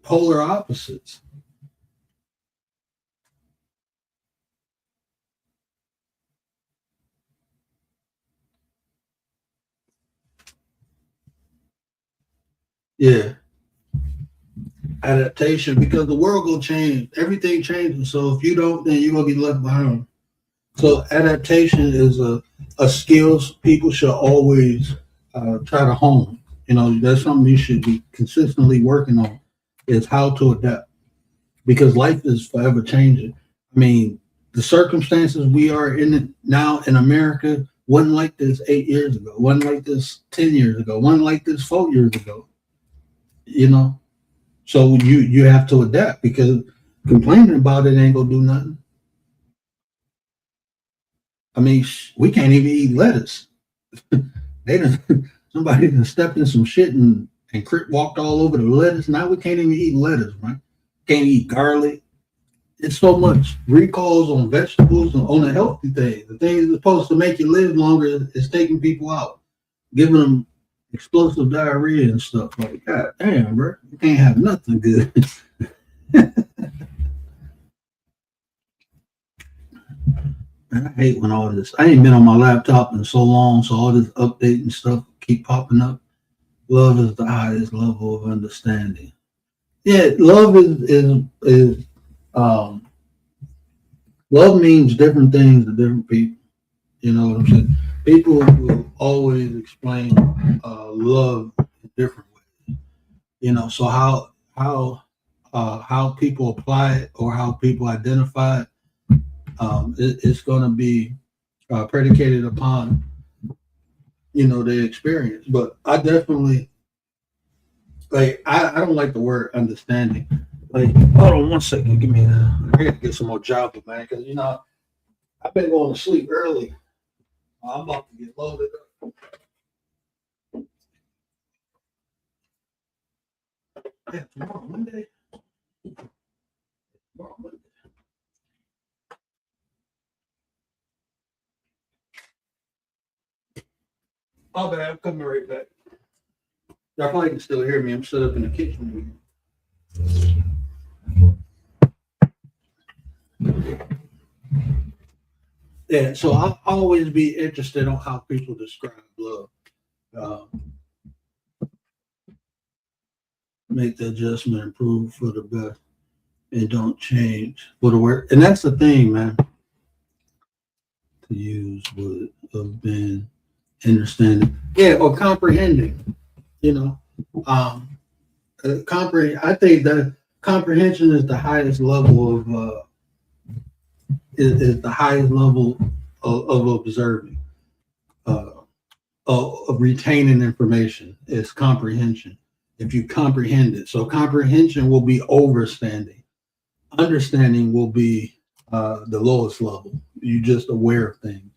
polar opposites. Yeah. Adaptation, because the world will change. Everything changes. So if you don't, then you're gonna be left behind. So adaptation is a skills people should always try to hone. You know, that's something you should be consistently working on is how to adapt because life is forever changing. I mean, the circumstances we are in now in America wasn't like this 8 years ago, wasn't like this 10 years ago, wasn't like this 4 years ago. You know, so you have to adapt because complaining about it ain't gonna do nothing. I mean, we can't even eat lettuce. They done somebody done stepped in some shit and crit walked all over the lettuce. Now we can't even eat lettuce, right? Can't eat garlic. It's so much recalls on vegetables and on the healthy things. The things that's supposed to make you live longer is taking people out, giving them explosive diarrhea and stuff. Like, God damn, bro, you can't have nothing good. Man, I hate when all this. I ain't been on my laptop in so long, so all this updating stuff keep popping up. Love is the highest level of understanding. Yeah, love is um love means different things to different people. You know what I'm saying? People will always explain love in different ways. You know, so how people apply it or how people identify it, it's going to be predicated upon their experience. But I definitely I don't like the word understanding. Like, hold on one second, give me I gotta get some more Java, man, because I've been going to sleep early. I'm about to get loaded up. Yeah, tomorrow Monday. Tomorrow Monday. My bad, I'm coming right back. Y'all probably can still hear me. I'm set up in the kitchen. Yeah, so I'll always be interested on how people describe love. Make the adjustment, improve for the best, and don't change for the work. And that's the thing, man. To use would have been understanding, yeah, or comprehending. Comprehend. I think that comprehension is the highest level of is the highest level of observing, of retaining information. Is comprehension. If you comprehend it, so comprehension will be overstanding. Understanding will be the lowest level. You're just aware of things.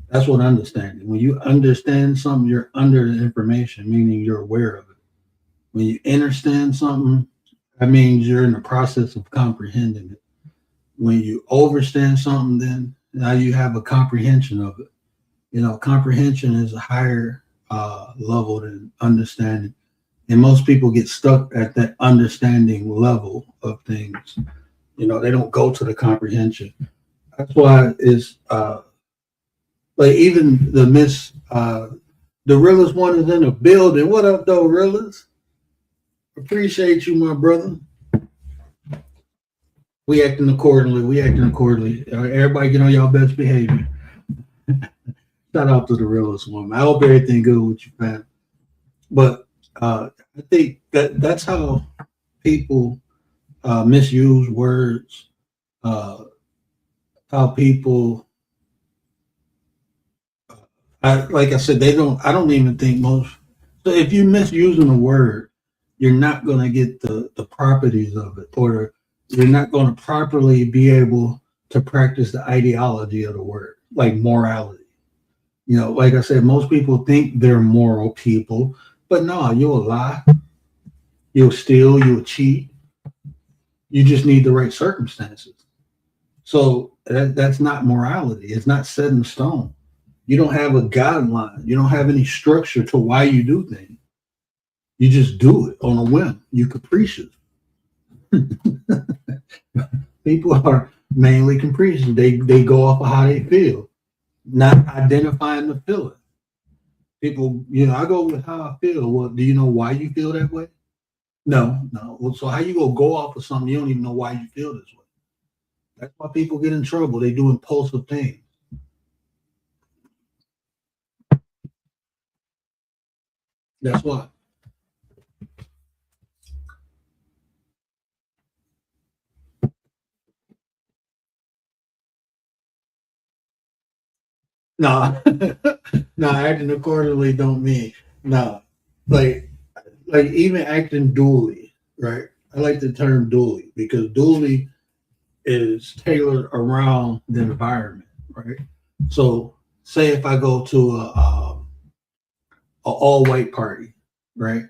That's what understanding. When you understand something, you're under the information, meaning you're aware of it. When you understand something, that means you're in the process of comprehending it. When you overstand something, then now you have a comprehension of it. Comprehension is a higher level than understanding. And most people get stuck at that understanding level of things. They don't go to the comprehension. That's why it's like even the realest one is in the building. What up, though, realest? Appreciate you, my brother. We acting accordingly. Everybody get on y'all best behavior. Shout out to the realest one. I hope everything good with you, man. But I think that's how people misuse words uh, how people, like I said, they don't. I don't even think most. So if you misusing a word, you're not going to get the properties of it, or you're not going to properly be able to practice the ideology of the word, like morality. You know, like I said, most people think they're moral people, but no, you'll lie, you'll steal, you'll cheat. You just need the right circumstances. So that's not morality. It's not set in stone. You don't have a guideline. You don't have any structure to why you do things. You just do it on a whim. You capricious. People are mainly capricious. They go off of how they feel, not identifying the feeling. People, I go with how I feel. Well, do you know why you feel that way? No, no. Well, so how you go off of something you don't even know why you feel this way? That's why people get in trouble. They do impulsive things. That's why. No, no, acting accordingly don't mean no. Like, like even acting dually, right? I like the term dually because dually is tailored around the environment, right? So, say if I go to a all white party, right?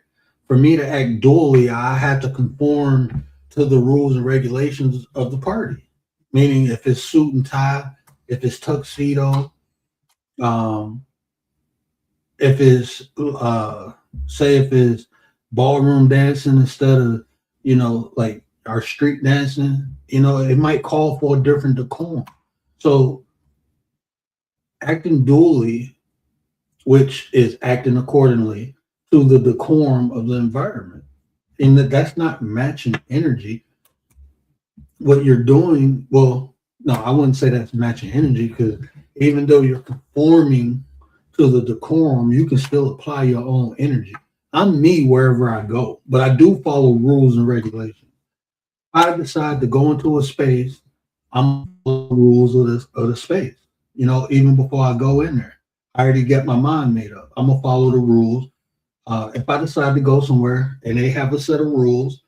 For me to act dually, I have to conform to the rules and regulations of the party. Meaning, if it's suit and tie, if it's tuxedo, um, if it's say if it's ballroom dancing instead of like our street dancing, it might call for a different decorum. So acting duly, which is acting accordingly to the decorum of the environment, and that's not matching energy. What you're doing, well, no, I wouldn't say that's matching energy because even though you're conforming to the decorum, you can still apply your own energy. I'm me wherever I go, but I do follow rules and regulations. I decide to go into a space, I'm following the rules of the space. Even before I go in there, I already get my mind made up. I'm gonna follow the rules. If I decide to go somewhere and they have a set of rules,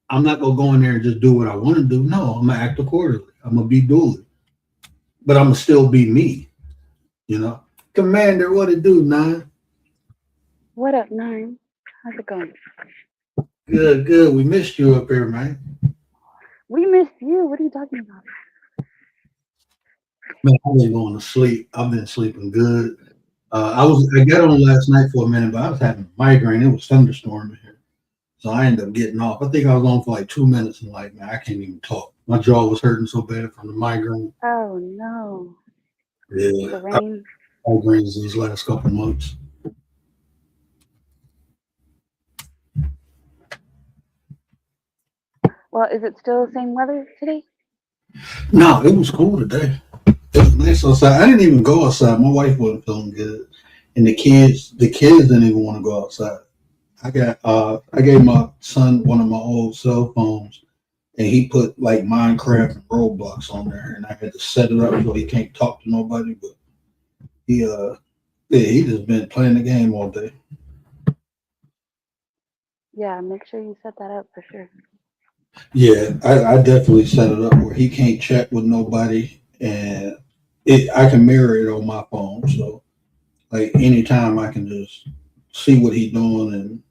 I'm not gonna go in there and just do what I want to do. No, I'm gonna act accordingly. I'm gonna be duly, but I'm gonna still be me. Commander, what it do, Nine? What up, Nine? How's it going? Good, good. We missed you up here, man. We missed you. What are you talking about? Man, I've been going to sleep. I've been sleeping good. I got on last night for a minute, but I was having a migraine. It was thunderstorming here, so I ended up getting off. I think I was on for like 2 minutes, and like, man, I can't even talk. My jaw was hurting so bad from the migraine. Oh no. Yeah, The rain. migraines these last couple months. Well, is it still the same weather today? No, it was cool today. It was nice outside. I didn't even go outside. My wife wasn't feeling good, and the kids didn't even want to go outside. I gave my son one of my old cell phones, and he put like Minecraft and Roblox on there, and I had to set it up so he can't talk to nobody. But he yeah, he just been playing the game all day. Yeah, make sure you set that up for sure. Yeah, I definitely set it up where he can't chat with nobody, and I can mirror it on my phone. So like anytime I can just see what he's doing, and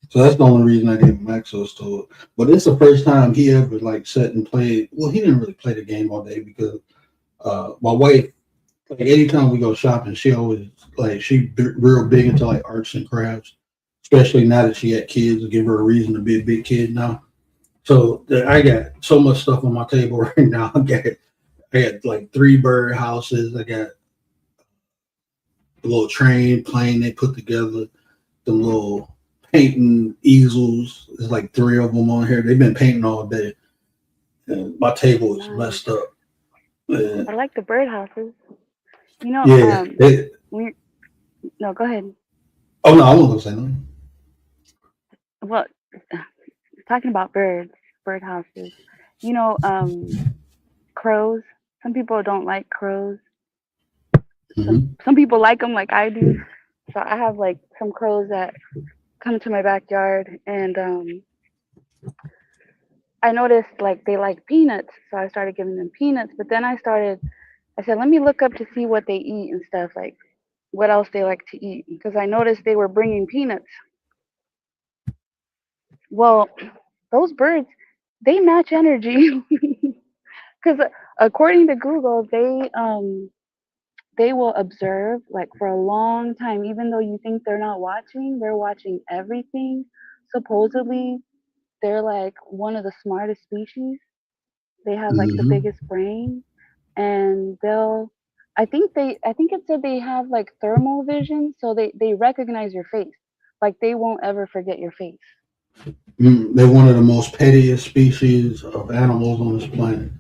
so that's the only reason I gave him access to it. But it's the first time he ever like sat and played. Well, he didn't really play the game all day because my wife, like anytime we go shopping, she always like real big into like arts and crafts, especially now that she had kids, to give her a reason to be a big kid now. So I got so much stuff on my table right now. I got like three bird houses. I got a little train plane they put together. The little painting easels. There's like three of them on here. They've been painting all day, and my table is Nice. messed up. And I like the birdhouses. You know, yeah. when no, go ahead. Oh no, I wasn't gonna say nothing. Well, talking about birds, birdhouses. You know, crows. Some people don't like crows. Mhm. Some people like them like I do. So I have like some crows that come to my backyard, and I noticed like they like peanuts, so I started giving them peanuts. But then I said, let me look up to see what they eat and stuff, like what else they like to eat, because I noticed they were bringing peanuts. Well, those birds, they match energy, because according to Google, they will observe like for a long time, even though you think they're watching everything. Supposedly, they're like one of the smartest species. They have like the Mhm. biggest brain, and I think it said they have like thermal vision, so they recognize your face. Like they won't ever forget your face. They're one of the most pettiest species of animals on this planet.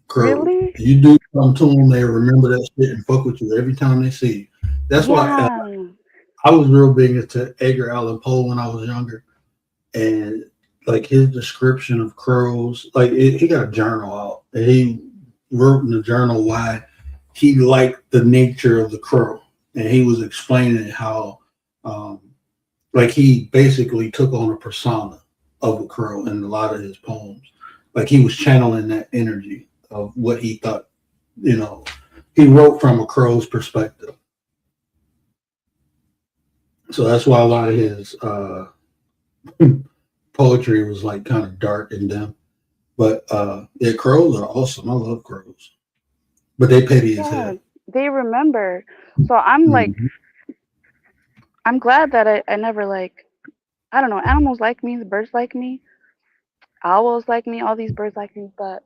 Crows. Really? You do something to them, they remember that shit and fuck with you every time they see you. That's why Yeah. I was real big into Edgar Allan Poe when I was younger, and like his description of crows, like he got a journal out, and he wrote in the journal why he liked the nature of the crow, and he was explaining how, um, like he basically took on a persona of a crow in a lot of his poems, like he was channeling that energy of what he thought, you know, he wrote from a crow's perspective. So that's why a lot of his poetry was like kind of dark and dim. But yeah, crows are awesome. I love crows, but they petty as Yeah. hell. They remember. So I'm like, Mhm. I'm glad that I never like, I don't know, animals like me, the birds like me, owls like me, all these birds like me, but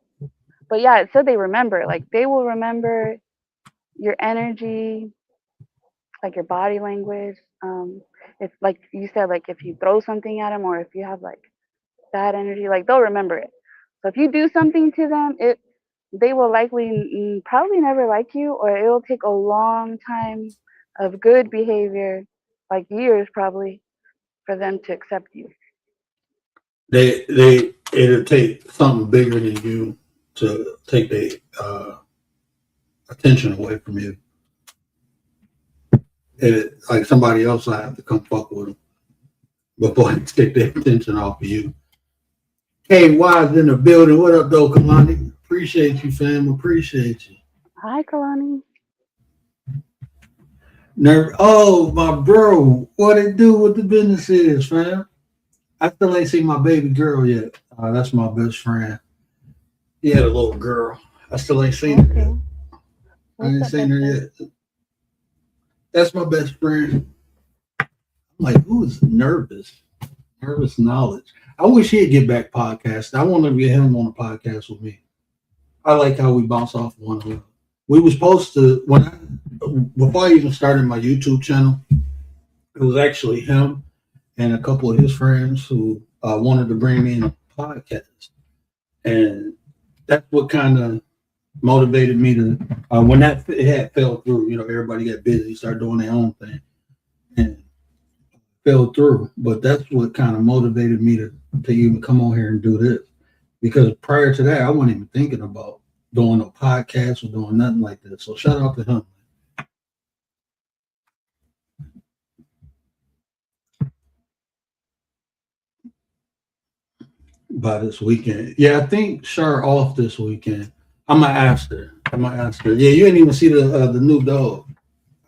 yeah, it said they remember. Like they will remember your energy, like your body language. If like you said, like if you throw something at them or if you have like bad energy, like they'll remember it. So if you do something to them, it they will likely probably never like you, or it will take a long time of good behavior, like years probably, for them to accept you. It'll take something bigger than you to take the attention away from you. Like somebody else will have to come fuck with them before they take their attention off of you. Hey, Wise in the building. What up, though, Kalani? Appreciate you, fam. Appreciate you. Hi, Kalani. Oh, my bro. What it do? What the business is, fam? I still ain't seen my baby girl yet. That's my best friend. He had a little girl. I still ain't seen her yet. Okay. I What's ain't up, seen best her friend? yet. That's my best friend. I'm like, who's nervous? Nervous knowledge. I wish he'd get back podcast. I want to get him on a podcast with me. I like how we bounce off one another. We were supposed to before I even started my YouTube channel. It was actually him and a couple of his friends who wanted to bring me in a podcast, and that's what kind of motivated me to when that it had fell through. You know, everybody got busy, started doing their own thing, and fell through. But that's what kind of motivated me to even come on here and do this. Because prior to that, I wasn't even thinking about doing a podcast or doing nothing like that. So shout out to him. By this weekend. Yeah, I think Shar off this weekend. I might ask her. Yeah, you ain't even see the new dog.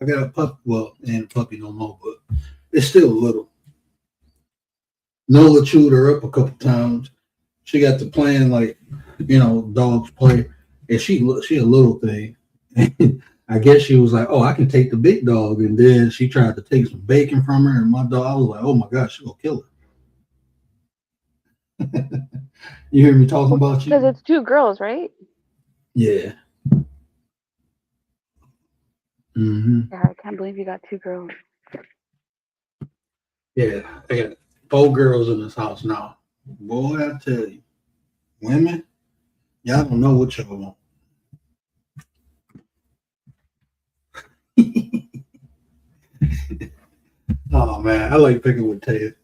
I got a pup. Well, ain't a puppy no more, but it's still little. Nola chewed her up a couple times. She got to playing like, dogs play, and she a little thing. I guess she was like, "Oh, I can take the big dog," and then she tried to take some bacon from her, and my dog. I was like, "Oh my gosh, she gonna kill her." You hear me talking about Because you? it's two girls, right? Yeah. Mm-hmm. Yeah, I can't believe you got two girls. Yeah, I got 4 girls in this house now. Boy, I tell you, women, y'all don't know what y'all want. Oh man, I like picking with Ted.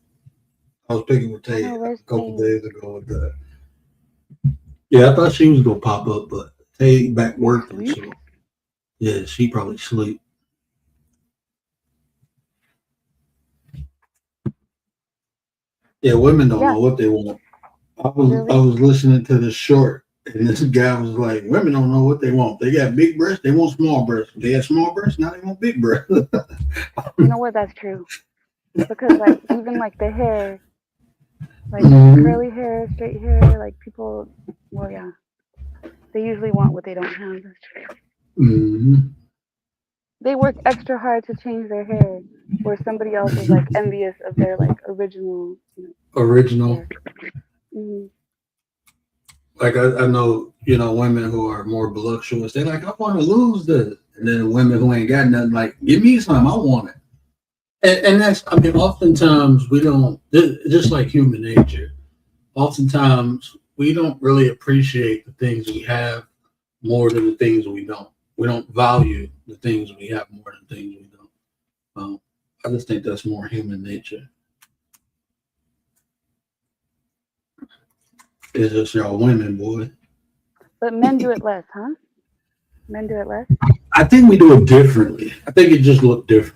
I was picking with I know Ted a where's couple Tay. days ago with that. Yeah, I thought she was gonna pop up, but They back working, Sleep? so yeah, she probably sleep. Yeah, women don't Yeah, know what they want. I really. was listening to this short, and this guy was like, "Women don't know what they want. They got big breasts, they want small breasts. They have small breasts, now they want big breasts." You know what? That's true. Because like even like the hair, like Mhm. curly hair, straight hair, like people, well, yeah, they usually want what they don't have. That's true. Mhm. They work extra hard to change their hair, where somebody else is like envious of their like original, Original. hair. Hmm. Like I know, women who are more voluptuous. They're like, I want to lose this, and then women who ain't got nothing, like, give me some, I want it. And that's, I mean, oftentimes we don't, just like human nature. Oftentimes we don't really appreciate the things we have more than the things we don't. We don't value the things we have more than things we don't. I just think that's more human nature. It's just y'all women, boy. But men do it less, huh? Men do it less. I think we do it differently. I think it just look different.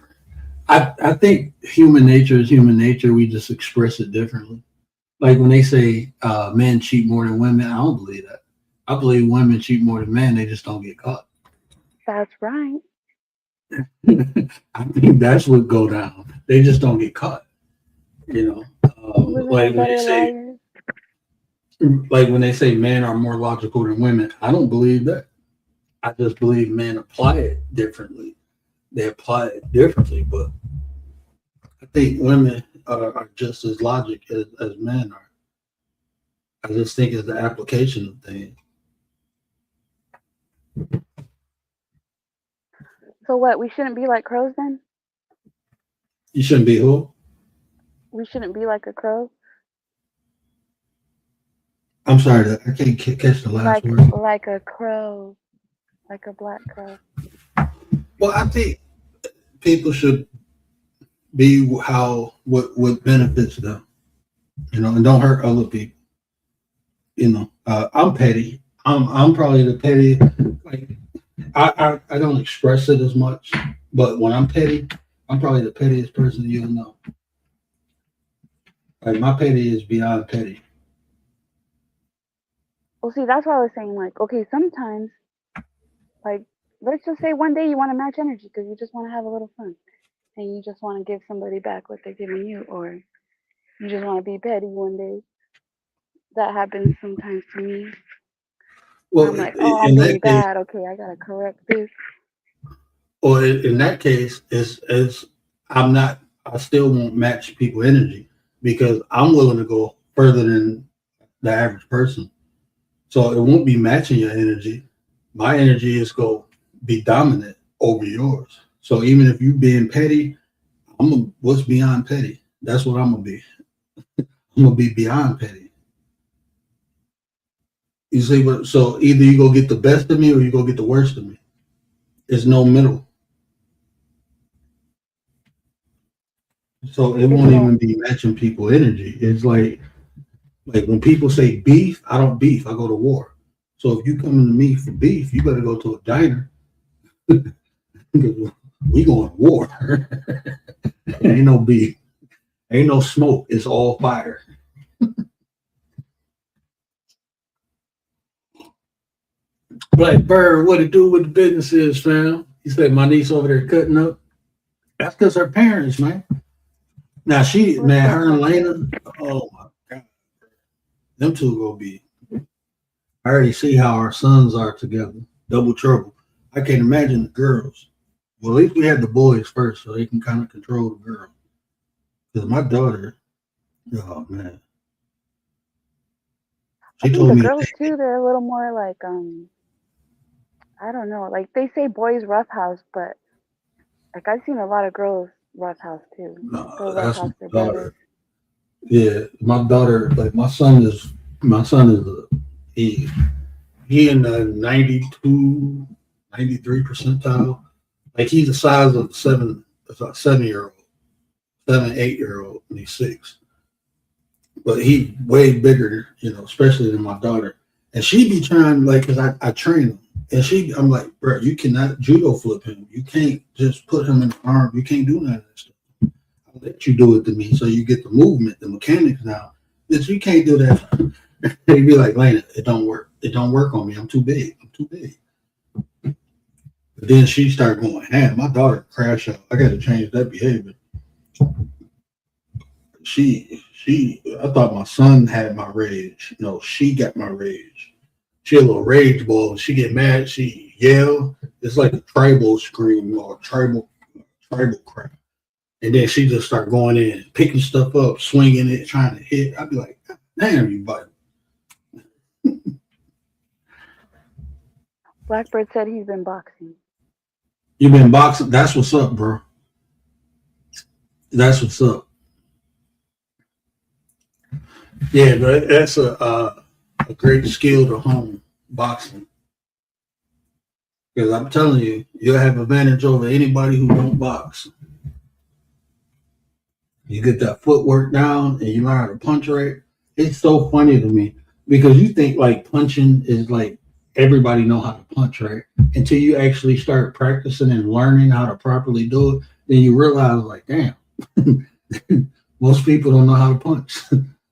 I think human nature is human nature. We just express it differently. Like when they say men cheat more than women, I don't believe that. I believe women cheat more than men. They just don't get caught. That's right. I think that's what go down. They just don't get caught. You know, Women are better liars. like when they say men are more logical than women, I don't believe that. I just believe men apply it differently. They apply it differently, but I think women are just as logic as men are. I just think it's the application of things. So what? We shouldn't be like crows then? You shouldn't be who? We shouldn't be like a crow? I'm sorry, I can't catch the last Like word. like a crow, like a black crow. Well, I think people should be what benefits them, and don't hurt other people. I'm petty. I'm probably the petty. Like I don't express it as much, but when I'm petty, I'm probably the pettiest person you'll know. Like my petty is beyond petty. Well, see, that's why I was saying like, okay, sometimes like let's just say one day you want to match energy because you just want to have a little fun and you just want to give somebody back what they're giving you, or you just want to be petty one day. That happens sometimes to me. Where Well, I'm like, oh, I'm in really that case, bad. Okay, I gotta correct this. or in that case, is I'm not. I still won't match people energy because I'm willing to go further than the average person. So it won't be matching your energy. My energy is going to be dominant over yours. So even if you being petty, what's beyond petty? That's what I'm gonna be. I'm gonna be beyond petty. You see what? So either you go get the best of me or you go get the worst of me. There's no middle. So it There's won't no. even be matching people energy. It's like when people say beef, I don't beef. I go to war. So if you coming to me for beef, you better go to a diner. We going to war. Ain't no beef. Ain't no smoke. It's all fire. Black Bird, what it do with the business is, fam? He said my niece over there cutting up. That's because her parents, man. Now What's up, her and Black Bear? Lena, oh my God. Them two gonna be. I already see how our sons are together. Double trouble. I can't imagine the girls. Well, at least we had the boys first, so they can kind of control the girl. Because my daughter, oh man, I she think told the me, girls too, they're a little more like I don't know. Like they say boys roughhouse, but like I've seen a lot of girls roughhouse too. no, They'll that's my roughhouse their brothers. daughter. Yeah, my daughter, like my son is he he in the 92, 93 percentile. Like he's the size of a 7 year old, 7, 8 year old, and he's 6. But he way bigger, especially than my daughter. And she be trying like, cause I train him. And I'm like, bro, you cannot judo flip him. You can't just put him in the arm. You can't do none of that stuff. I'll let you do it to me so you get the movement, the mechanics now. That you can't do that. They'd be like, Lena, it don't work. It don't work on me. I'm too big. I'm too big. But then she started going, man, my daughter crash out. I got to change that behavior. I thought my son had my rage. No, she got my rage. She a little rage ball. When she get mad, she yell. It's like a tribal scream or tribal crap. And then she just start going in, picking stuff up, swinging it, trying to hit. I'd be like, damn, you buddy. Blackbird said he's been boxing. You been boxing? That's what's up, bro. That's what's up. Yeah, but that's a great skill to hone, boxing. Because I'm telling you, you'll have advantage over anybody who don't box. You get that footwork down and you learn how to punch right. It's so funny to me because you think like punching is like everybody know how to punch right until you actually start practicing and learning how to properly do it. Then you realize like, damn, most people don't know how to punch.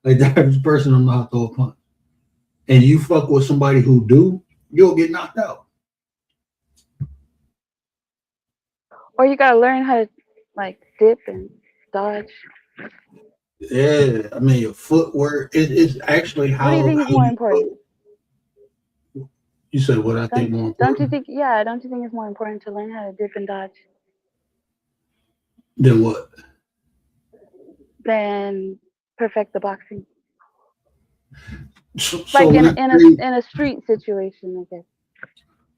Like the average person don't know how to throw a punch. And you fuck with somebody who do, you'll get knocked out. Or you gotta learn how to like dip and dodge. Yeah, I mean your footwork is actually how. What do you think is more important? You said what I think more important. Don't you think? Yeah, don't you think it's more important to learn how to dip and dodge Then what? Than perfect the boxing? So Like in a street situation, I guess.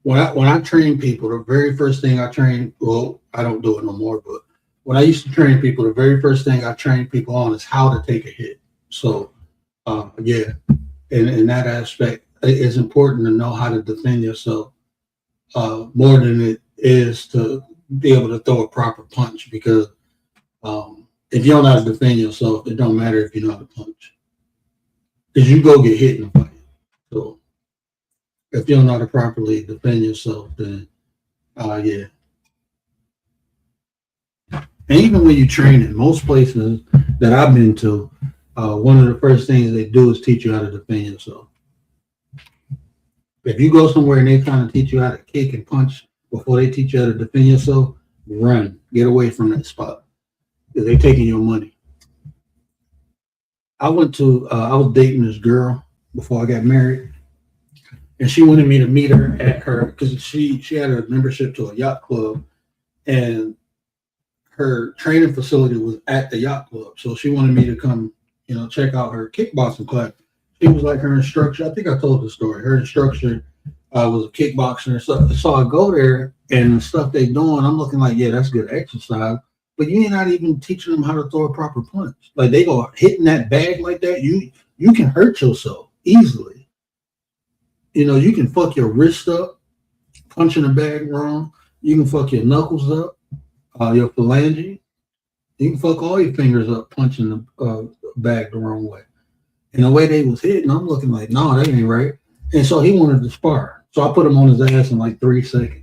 When I train people, the very first thing I train, well, I don't do it no more, but when I used to train people, the very first thing I train people on is how to take a hit. So, yeah, in that aspect, it's important to know how to defend yourself more than it is to be able to throw a proper punch. Because if you don't know how to defend yourself, it don't matter if you know how to punch. Because you go get hit in the fight. So if you don't know how to properly defend yourself, then yeah. And even when you train in most places that I've been to, one of the first things they do is teach you how to defend yourself. If you go somewhere and they trying to teach you how to kick and punch before they teach you how to defend yourself, run, get away from that spot because they're taking your money. I was dating this girl before I got married, and she wanted me to meet her at her because she had a membership to a yacht club, and her training facility was at the yacht club. So she wanted me to come, check out her kickboxing class. She was like her instructor. I think I told the story. Her instructor was a kickboxer. So I go there and the stuff they doing, I'm looking like, yeah, that's good exercise. But you're not even teaching them how to throw a proper punch. Like they go hitting that bag like that, you can hurt yourself easily. You can fuck your wrist up, punching the bag wrong. You can fuck your knuckles up, your phalange. You can fuck all your fingers up punching the bag the wrong way. And the way they was hitting, I'm looking like, no, that ain't right. And so he wanted to spar. So I put him on his ass in like 3 seconds.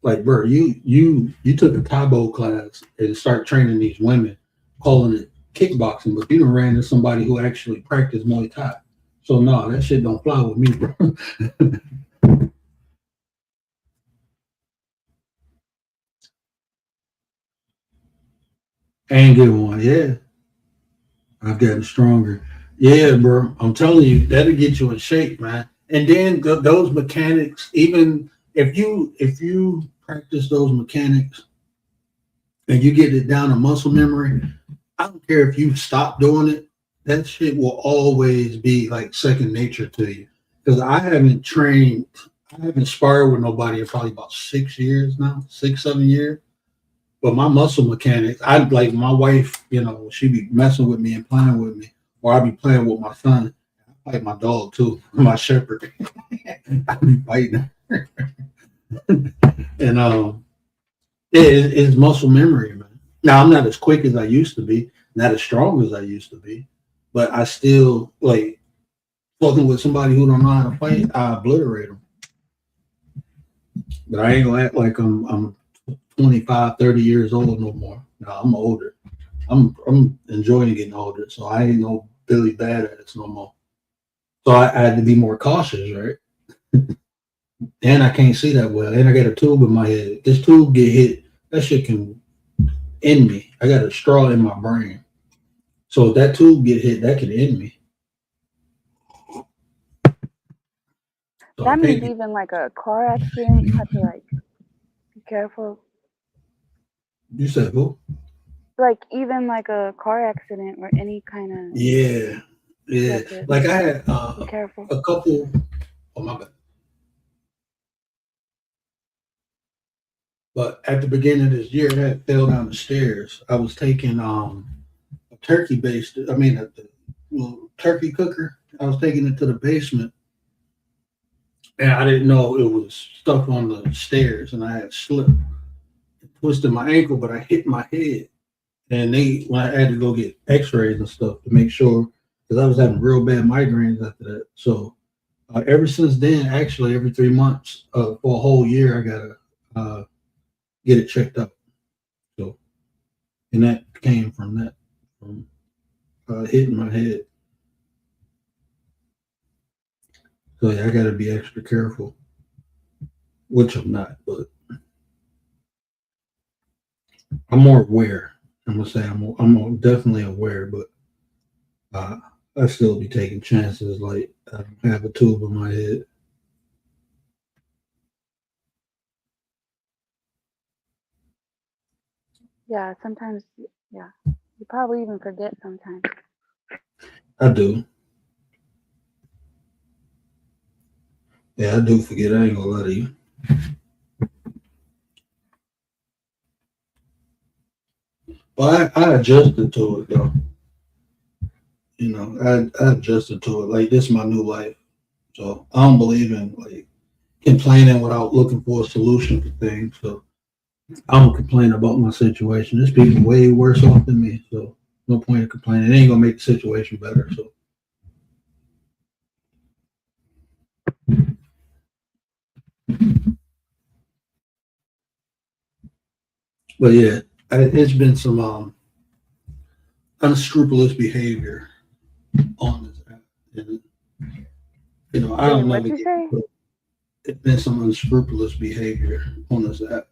Like, bro, you took a Taebo class and start training these women, calling it kickboxing, but you done ran into somebody who actually practiced Muay Thai. So no, that shit don't fly with me, bro. And good one, yeah. I've gotten stronger. Yeah, bro. I'm telling you, that'll get you in shape, man. And then those mechanics, even if you practice those mechanics and you get it down to muscle memory, I don't care if you stop doing it, that shit will always be like second nature to you. Because I haven't sparred with nobody in probably about 6 years now, 6-7 years. But my muscle mechanics, I like my wife, she be messing with me and playing with me, or I be playing with my son. I fight my dog too, my shepherd. I be fighting her. And it's muscle memory, man. Now I'm not as quick as I used to be, not as strong as I used to be, but I still like fucking with somebody who don't know how to fight. I obliterate them. But I ain't gonna act like I'm 25, 30 years old no more. No, I'm older. I'm enjoying getting older, so I ain't no Billy Badass no more. So I had to be more cautious, right? And I can't see that well. And I got a tube in my head. This tube get hit, that shit can end me. I got a straw in my brain. So if that tube get hit, that can end me. So That means even like a car accident, you have to like be careful. You said who? Like even like a car accident or any kind of Yeah. Like I had be careful. a couple. Oh my bad. But at the beginning of this year, I had fell down the stairs. I was taking a turkey based. I mean, a little turkey cooker. I was taking it to the basement, and I didn't know it was stuck on the stairs, and I had slipped, twisted my ankle, but I hit my head. And when I had to go get X-rays and stuff to make sure, because I was having real bad migraines after that. So ever since then, actually, every 3 months for a whole year, I gotta get it checked out. So, and that came from that, from hitting my head. So yeah, I gotta be extra careful, which I'm not, but I'm more aware. I'm gonna say I'm definitely aware, but I still be taking chances. Like I don't have a tube in my head. Yeah, sometimes. Yeah, you probably even forget sometimes. I do. Yeah, I do forget. I ain't gonna lie to you. Well, I adjusted to it though. You know, I adjusted to it. Like this is my new life. So I don't believe in like complaining without looking for a solution for things. So I don't complain about my situation. There's people way worse off than me. So no point in complaining. It ain't gonna make the situation better. So but yeah, it's been some unscrupulous behavior on this app. And, you know, I don't know. What'd you say? It's been some unscrupulous behavior on this app.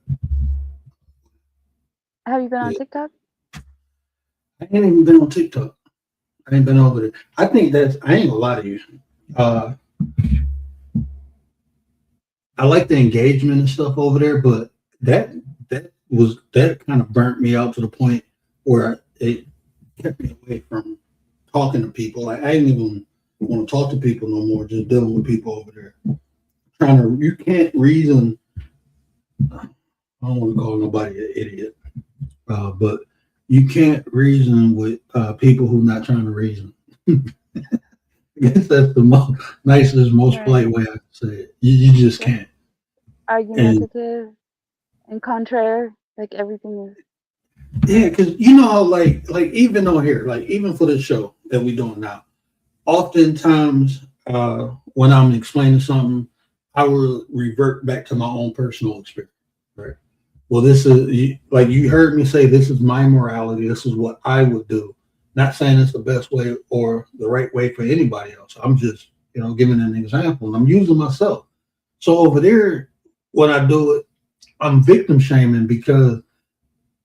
Have you been on TikTok? I ain't even been on TikTok. I ain't been over there. I think I ain't gonna lie to you. I like the engagement and stuff over there, but that kind of burnt me out to the point where it kept me away from talking to people. Like, I didn't even want to talk to people no more, just dealing with people over there. You can't reason. I don't want to call nobody an idiot, but you can't reason with people who are not trying to reason. I guess that's the nicest, most polite way I can say it. You just can't. Argumentative and contrary, like everything is. Yeah, because you know how like even on here, like even for the show that we're doing now, oftentimes when I'm explaining something, I will revert back to my own personal experience. Right. Well, this is like you heard me say, this is my morality. This is what I would do. Not saying it's the best way or the right way for anybody else. I'm just, giving an example. And I'm using myself. So over there, when I do it, I'm victim shaming because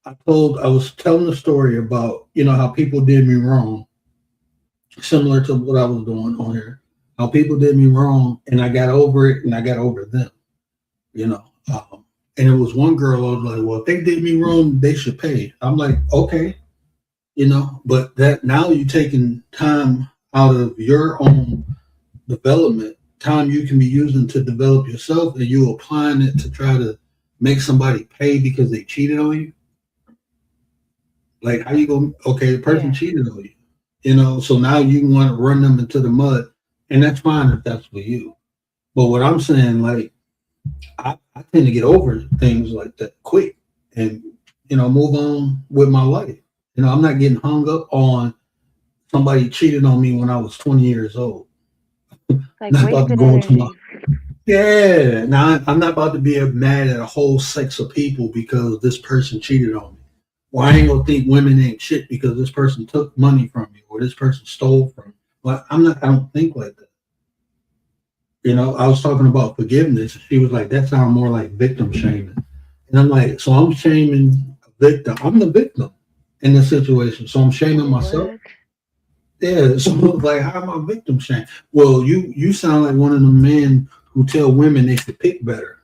I was telling a story about, how people did me wrong, similar to what I was doing on here. How people did me wrong, and I got over it, and I got over them, and it was one girl, I was like, well, if they did me wrong, they should pay. I'm like, okay, but that now you're taking time out of your own development, time you can be using to develop yourself, and you applying it to try to make somebody pay because they cheated on you. Like, how you go? Okay, the person cheated on you, so now you want to run them into the mud, and that's fine if that's for you. But what I'm saying, like, I tend to get over things like that quick and, move on with my life. I'm not getting hung up on somebody cheated on me when I was 20 years old. Like wasted energy. Yeah. Now I'm not about to be mad at a whole sex of people because this person cheated on me. Well, I ain't gonna think women ain't shit because this person took money from you or this person stole from you. Well, I'm not. I don't think like that. You know, I was talking about forgiveness. She was like, "That sounds more like victim shaming," and I'm like, "So I'm shaming a victim. I'm the victim in this situation. So I'm shaming myself." What? Yeah, so like, how am I victim shame? Well, you sound like one of the men who tell women they should pick better.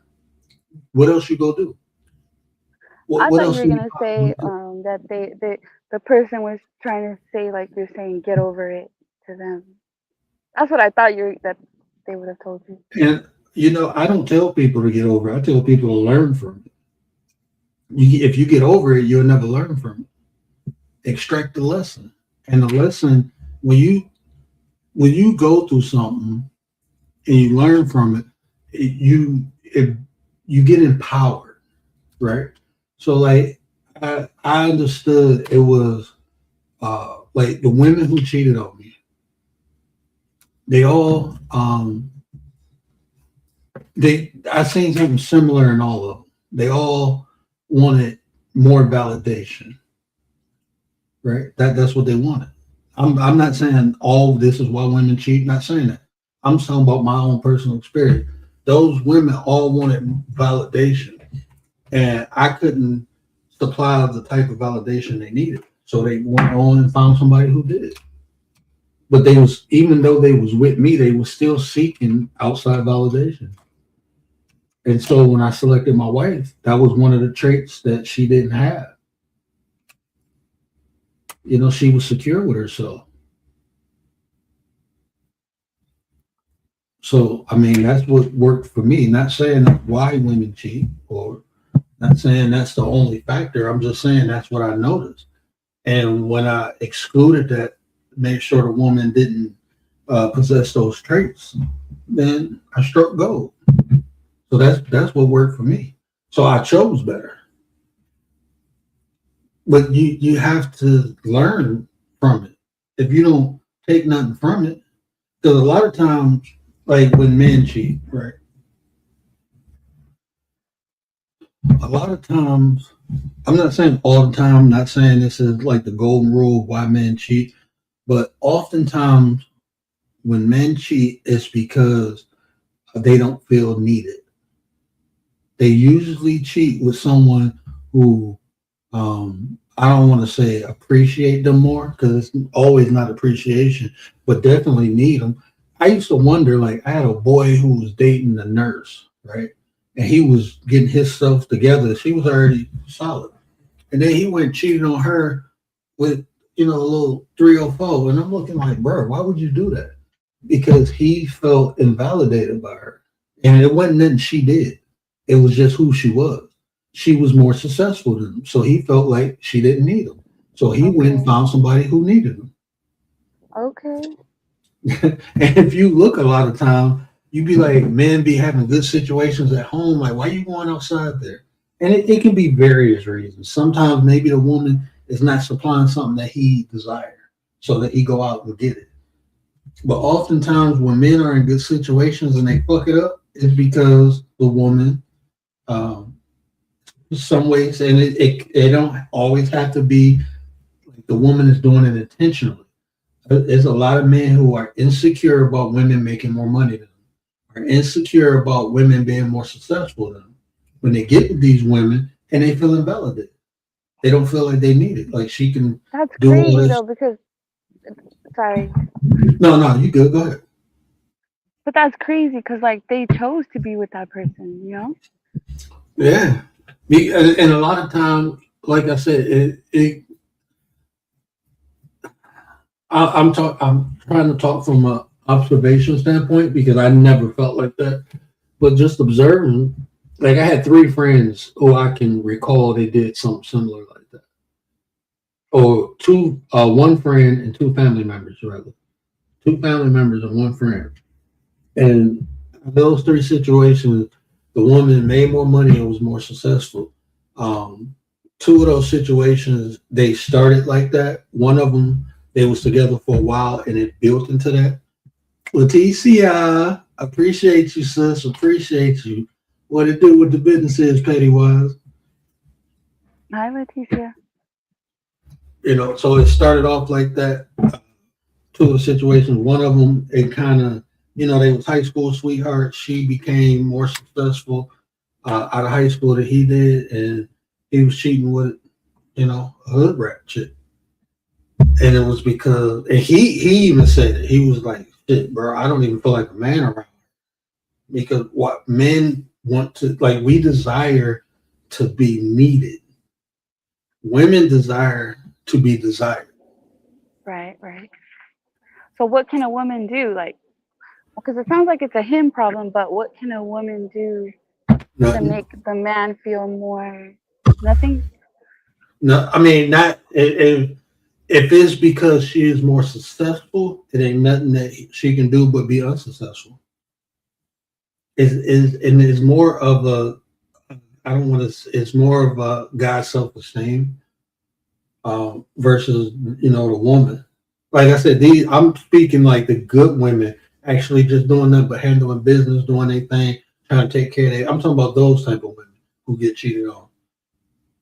What else you go do? I What thought you else were do you gonna possibly say do? that the person was trying to say like you're saying get over it to them. That's what I thought that they would have told you. And you know, I don't tell people to get over it. I tell people to learn from it. If you get over it, you'll never learn from it. Extract the lesson, and the lesson when you go through something and you learn from it, you get empowered, right? So like I understood it was like the women who cheated on me, they all I seen something similar in all of them. They all wanted more validation, right? That's what they wanted. I'm not saying all this is why women cheat, not saying that. I'm talking about my own personal experience. Those women all wanted validation, and I couldn't supply the type of validation they needed. So they went on and found somebody who did. But they was even though they was with me, they was still seeking outside validation. And so when I selected my wife, that was one of the traits that she didn't have. You know, she was secure with herself. So I mean, that's what worked for me. Not saying that's why women cheat, or not saying that's the only factor. I'm just saying that's what I noticed. And when I excluded that, made sure the woman didn't possess those traits, then I struck gold. So that's what worked for me. So I chose better. But you have to learn from it. If you don't take nothing from it, because a lot of times, like when men cheat, right? A lot of times, I'm not saying all the time, I'm not saying this is like the golden rule of why men cheat, but oftentimes when men cheat, it's because they don't feel needed. They usually cheat with someone who I don't want to say appreciate them more because it's always not appreciation, but definitely need them. I used to wonder, like, I had a boy who was dating a nurse, right? And he was getting his stuff together. She was already solid. And then he went cheating on her with, you know, a little 304. And I'm looking like, bro, why would you do that? Because he felt invalidated by her. And it wasn't nothing she did. It was just who she was. She was more successful than him. So he felt like she didn't need him. So he went and Okay. found somebody who needed him. Okay. And if you look a lot of time, you be like, men be having good situations at home. Like, why you going outside there? And it can be various reasons. Sometimes maybe the woman is not supplying something that he desires, so that he go out and get it. But oftentimes when men are in good situations and they fuck it up, it's because the woman, some ways, and it don't always have to be like the woman is doing it intentionally. There's a lot of men who are insecure about women making more money than them, are insecure about women being more successful than them. When they get with these women and they feel invalidated, they don't feel like they need it. Like she can That's do all crazy this. though because sorry, No, you good. Go ahead. but that's crazy because like they chose to be with that person, you know? Yeah. And a lot of times, like I said, I'm trying to talk from an observation standpoint because I never felt like that. But just observing, like I had three friends who I can recall they did something similar like that, or one friend and two family members, rather, two family members and one friend. And those three situations, the woman made more money and was more successful. Um, Two of those situations, they started like that. One of them, they was together for a while and it built into that. Leticia. Appreciate you, sis. Appreciate you. What it do with the business is, Pennywise. Hi, Leticia. So it started off like that. Two of the situations. One of them, it kind of, they was high school sweethearts. She became more successful out of high school than he did, and he was cheating with, a hood rat chick. And it was because, and he even said it. He was like, "Shit, bro, I don't even feel like a man around." Because what men want to, like, we desire to be needed. Women desire to be desired. Right, right. So what can a woman do? Like, because it sounds like it's a him problem, but what can a woman do to Nothing. make the man feel more? Nothing. No, I mean, not if it's because she is more successful, it ain't nothing that she can do but be unsuccessful. It's more of a, I don't want to. It's more of a guy's self-esteem versus the woman. Like I said, I'm speaking like the good women actually just doing nothing but handling business, doing their thing, trying to take care of it. I'm talking about those type of women who get cheated on.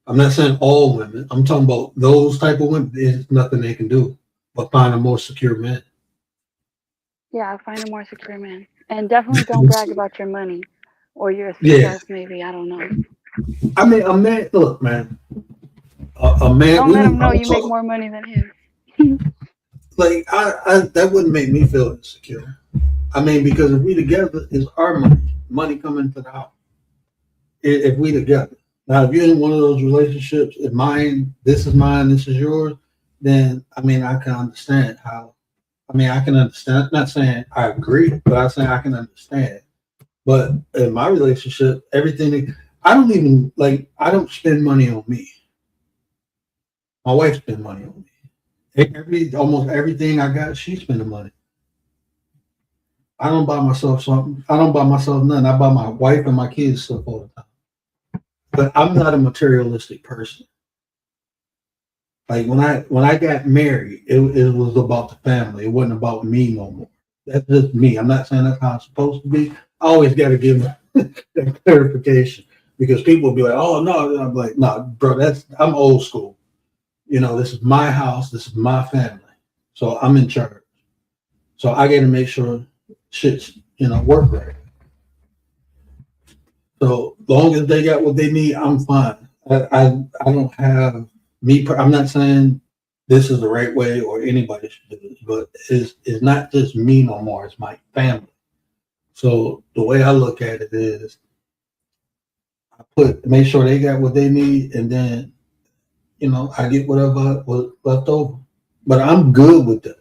I'm not saying all women. I'm talking about those type of women. There's nothing they can do but find a more secure man. Yeah, find a more secure man, and definitely don't brag about your money or your Yeah, success. Maybe I don't know. I mean, a man. Look, man, a man. Don't let him know I'm you make talking, more money than him. like I that wouldn't make me feel insecure. I mean, because if we together, it's our money coming to the house. If we together. Now, if you're in one of those relationships, if this is mine, this is yours, then I mean, I can understand how. I mean, I can understand. I'm not saying I agree, but I'm saying I can understand. But in my relationship, everything I don't even like. I don't spend money on me. My wife spends money on me. Almost everything I got, she's spending money. I don't buy myself something. I don't buy myself nothing. I buy my wife and my kids stuff all the time. But I'm not a materialistic person. Like when I got married, it was about the family. It wasn't about me no more. That's just me. I'm not saying that's how it's supposed to be. I always got to give that clarification because people will be like, "Oh no," I'm like, "No, bro, I'm old school. This is my house. This is my family. So I'm in charge. So I got to make sure shit's work right. So long as they got what they need, I'm fine. I don't have me. I'm not saying this is the right way or anybody should do this, but it's not just me no more. It's my family. So the way I look at it is, make sure they got what they need, and then I get whatever was left over. But I'm good with that.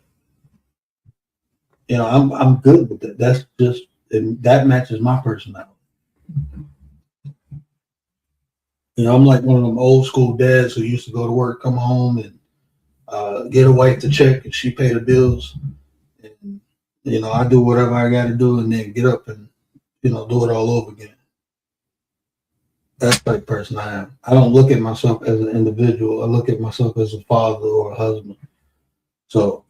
I'm good with that. That's just and that matches my personality. I'm like one of them old school dads who used to go to work, come home, and get a wife to check, and she pay the bills. And, I do whatever I got to do, and then get up and do it all over again. That's the type of person I am. I don't look at myself as an individual. I look at myself as a father or a husband. So,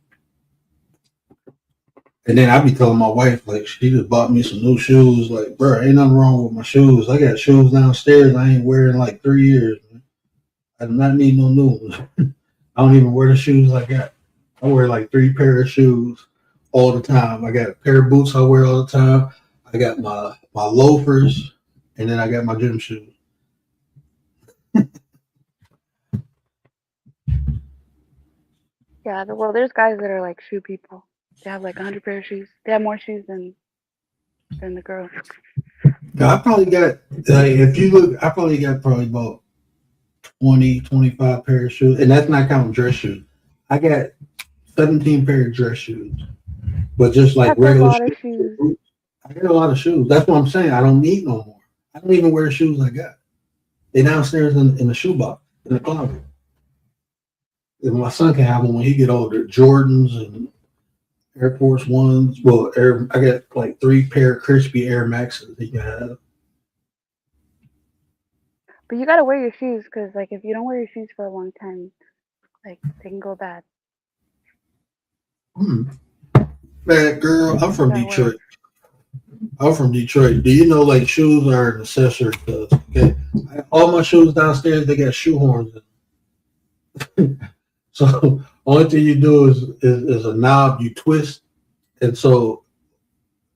and then I be telling my wife, like, she just bought me some new shoes. Like, bro, ain't nothing wrong with my shoes. I got shoes downstairs I ain't wearing like 3 years. Man. I do not need no new ones. I don't even wear the shoes I got. I wear like 3 pair of shoes all the time. I got a pair of boots I wear all the time. I got my loafers, and then I got my gym shoes. Yeah, well, there's guys that are like shoe people. They have like 100 pair of shoes. They have more shoes than the girl. Now, I probably got, like, if you look, I probably got about 20, 25 pair of shoes, and that's not counting dress shoes. I got 17 pair of dress shoes, but just like That's a regular lot of shoes. shoes. I got a lot of shoes. That's what I'm saying. I don't need no more. I don't even wear the shoes I got. They downstairs in the shoebox in the closet. And my son can have them when he get older. Jordans and Air Force Ones. Well, I got like 3 pair of crispy Air Maxes he can have. But you gotta wear your shoes because like if you don't wear your shoes for a long time, like they can go bad. Man, girl, I'm You from gotta wear 'em. Detroit. I'm from Detroit. Do you know like shoes are an accessory to us? Okay, all my shoes downstairs they got shoe horns in. So only thing you do is a knob you twist, and so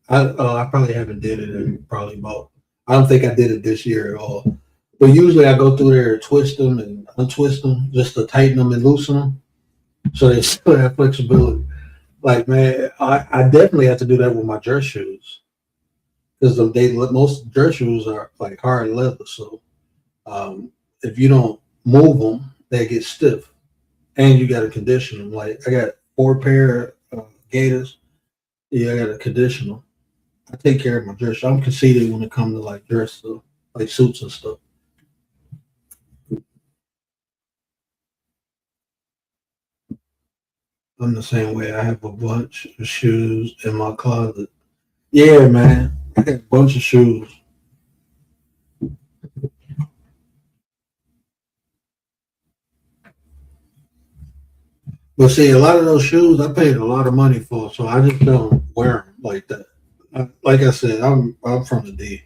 I probably haven't did it in probably about. I don't think I did it this year at all. But usually I go through there and twist them and untwist them just to tighten them and loosen them, so they still have flexibility. Like man, I definitely have to do that with my dress shoes because most dress shoes are like hard leather. So if you don't move them, they get stiff, and you got to condition them. Like I got 4 pair Gators. Yeah, I got to condition them. I take care of my dress. I'm conceited when it comes to like dress stuff, like suits and stuff. I'm the same way. I have a bunch of shoes in my closet. Yeah, man. I got a bunch of shoes. But see, a lot of those shoes I paid a lot of money for, so I just don't wear them like that. Like I said, I'm from the D.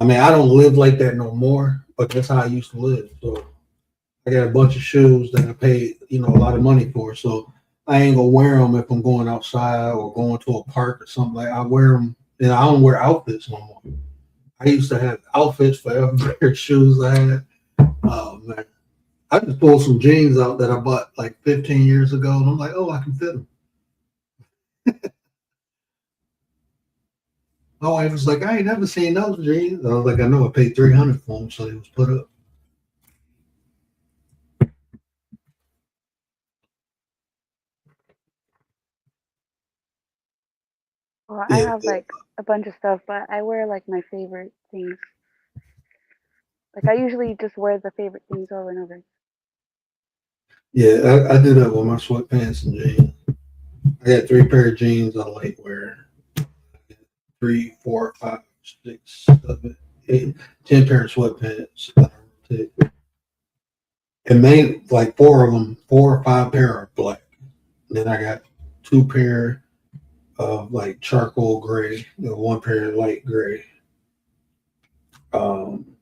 I mean, I don't live like that no more, but that's how I used to live. So I got a bunch of shoes that I paid, a lot of money for. So I ain't gonna wear them if I'm going outside or going to a park or something like. I wear them, and I don't wear outfits no more. I used to have outfits for every pair of shoes I had. Oh man, I just pulled some jeans out that I bought like 15 years ago, and I'm like, oh, I can fit them. My wife was like, I ain't never seen those jeans. I was like, I know, I paid $300 for them, so they was put up. Well, I Yeah, have like a bunch of stuff, but I wear like my favorite things. Like I usually just wear the favorite things over and over. yeah, I did that with my sweatpants and jeans. I got 3 pair of jeans I like wearing. 3, 4, 5, 6, 7, 8, 10 pair of sweatpants. And main like 4 of them, 4 or 5 pair are black. And then I got 2 pair of like charcoal gray, 1 pair of light gray. And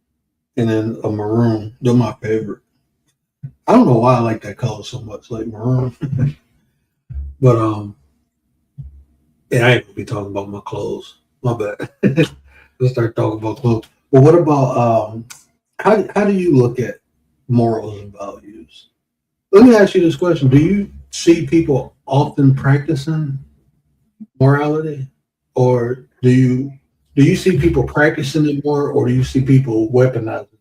then a maroon. They're my favorite. I don't know why I like that color so much, like maroon. But yeah, I ain't gonna be talking about my clothes. My bad. Let's start talking about clothes. But what about how do you look at morals and values? Let me ask you this question. Do you see people often practicing morality? Or do you see people practicing it more, or do you see people weaponizing it?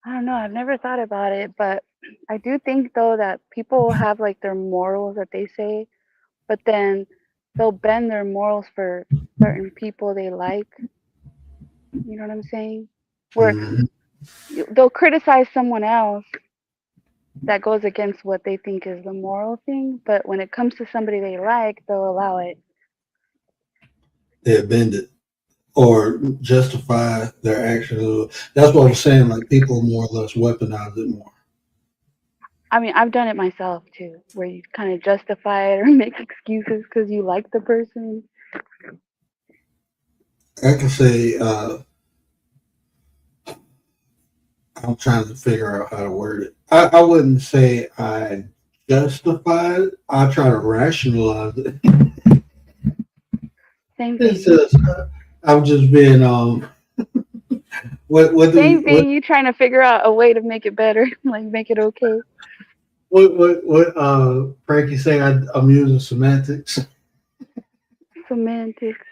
I don't know. I've never thought about it, but I do think though that people have like their morals that they say, but then they'll bend their morals for certain people they like. You know what I'm saying? Where Mhm. they'll criticize someone else that goes against what they think is the moral thing, but when it comes to somebody they like, they'll allow it. They bend it or justify their actions. That's what I'm saying. Like people more or less weaponize it more. I mean, I've done it myself too, where you kind of justify it or make excuses because you like the person. I can say I'm trying to figure out how to word it. I wouldn't say I justify it. I try to rationalize it. Same It's thing. just I'm just being what do Same you thing. You trying to figure out a way to make it better, like make it okay. what Frankie say I'm using semantics. Semantics.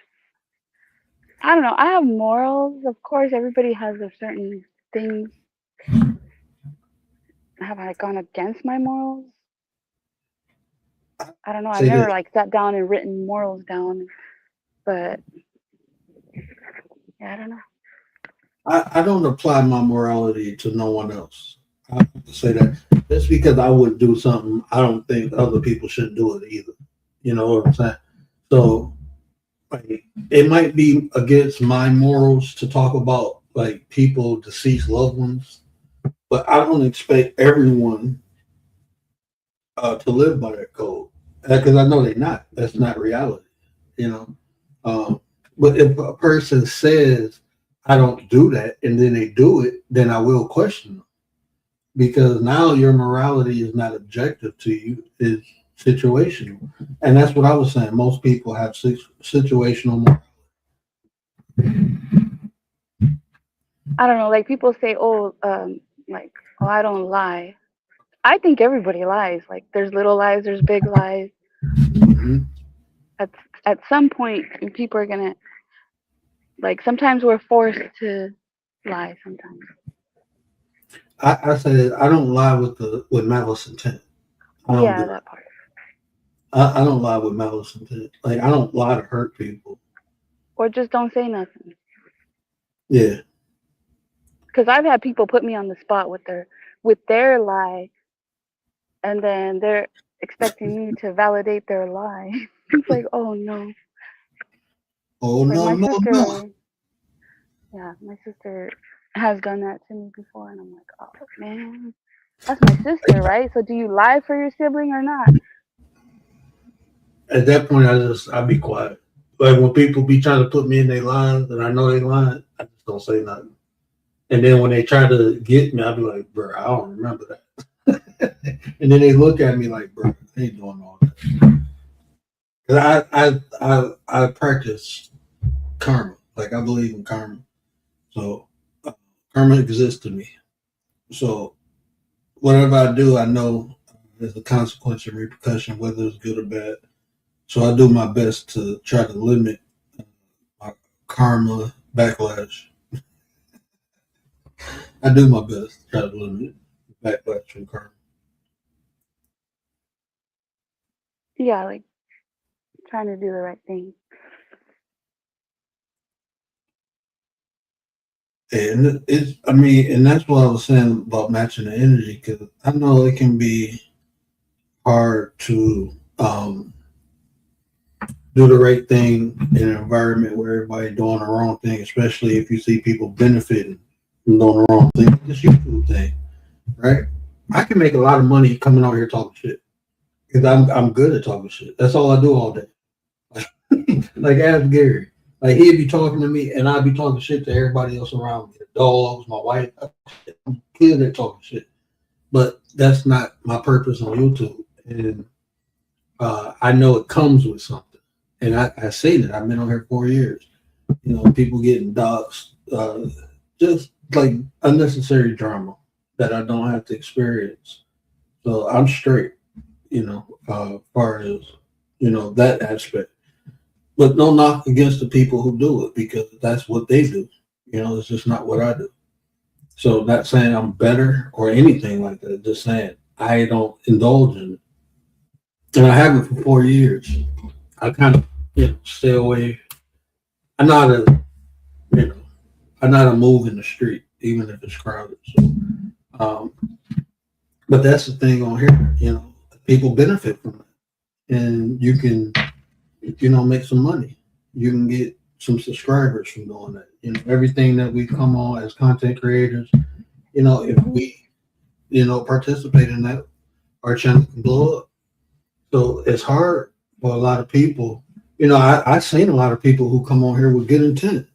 I don't know. I have morals. Of course, everybody has a certain things. Have I gone against my morals? I don't know. I've Say never this. like sat down and written morals down, but yeah, I don't know. I don't apply my morality to no one else. I have to say that just because I would do something, I don't think other people should do it either. You know what I'm saying? So like, it might be against my morals to talk about like people deceased loved ones, but I don't expect everyone to live by that code because I know they're not. That's not reality. you know. But if a person says, I don't do that, and then they do it, then I will question them. Because now your morality is not objective to you, it's situational. And that's what I was saying. Most people have situational morality. I don't know, like people say, oh, like, oh, I don't lie. I think everybody lies. Like there's little lies, there's big lies. Mm-hmm. At some point, people are gonna, like, sometimes we're forced to lie. Sometimes. I said I don't lie with malice intent. I don't Yeah, do that part. I don't lie with malice intent. Like I don't lie to hurt people. Or just don't say nothing. Yeah. Because I've had people put me on the spot with their lie, and then they're expecting me to validate their lie. It's like, oh no. Oh Like no, my no, no. sister, yeah, my sister has done that to me before, and I'm like, oh man, that's my sister, right? So do you lie for your sibling or not? At that point I be quiet. Like when people be trying to put me in their lines and I know they lying, I just don't say nothing. And then when they try to get me, I'll be like, bro, I don't remember that. And then they look at me like, bro, I ain't doing all that. Cause I practice karma. Like I believe in karma. So karma exists to me. So whatever I do, I know there's a consequence and repercussion, whether it's good or bad. So I do my best to try to limit my karma backlash. I do my best to try to limit backlash from karma. Yeah, like trying to do the right thing. And I mean, and that's what I was saying about matching the energy, because I know it can be hard to do the right thing in an environment where everybody's doing the wrong thing, especially if you see people benefiting from doing the wrong thing. This YouTube thing, right? I can make a lot of money coming out here talking shit because I'm good at talking shit. That's all I do all day. Like ask Gary. Like he'd be talking to me and I'd be talking shit to everybody else around me. The dogs, my wife. I'm good at talking shit. But that's not my purpose on YouTube. And I know it comes with something. And I seen it. I've been on here 4 years. You know, people getting doxxed, just like unnecessary drama that I don't have to experience. So I'm straight, you know, as far as, you know, that aspect. But no knock against the people who do it because that's what they do. You know, it's just not what I do. So not saying I'm better or anything like that. Just saying I don't indulge in it. And I haven't for 4 years. I kind of, you know, stay away. I'm not a, you know, I'm not a move in the street, even if it's crowded. So, but that's the thing on here, you know, people benefit from it. And you can, you know, make some money. You can get some subscribers from doing that. You know, everything that we come on as content creators, you know, if we, you know, participate in that, our channel can blow up. So it's hard for a lot of people. You know, I've seen a lot of people who come on here with good intent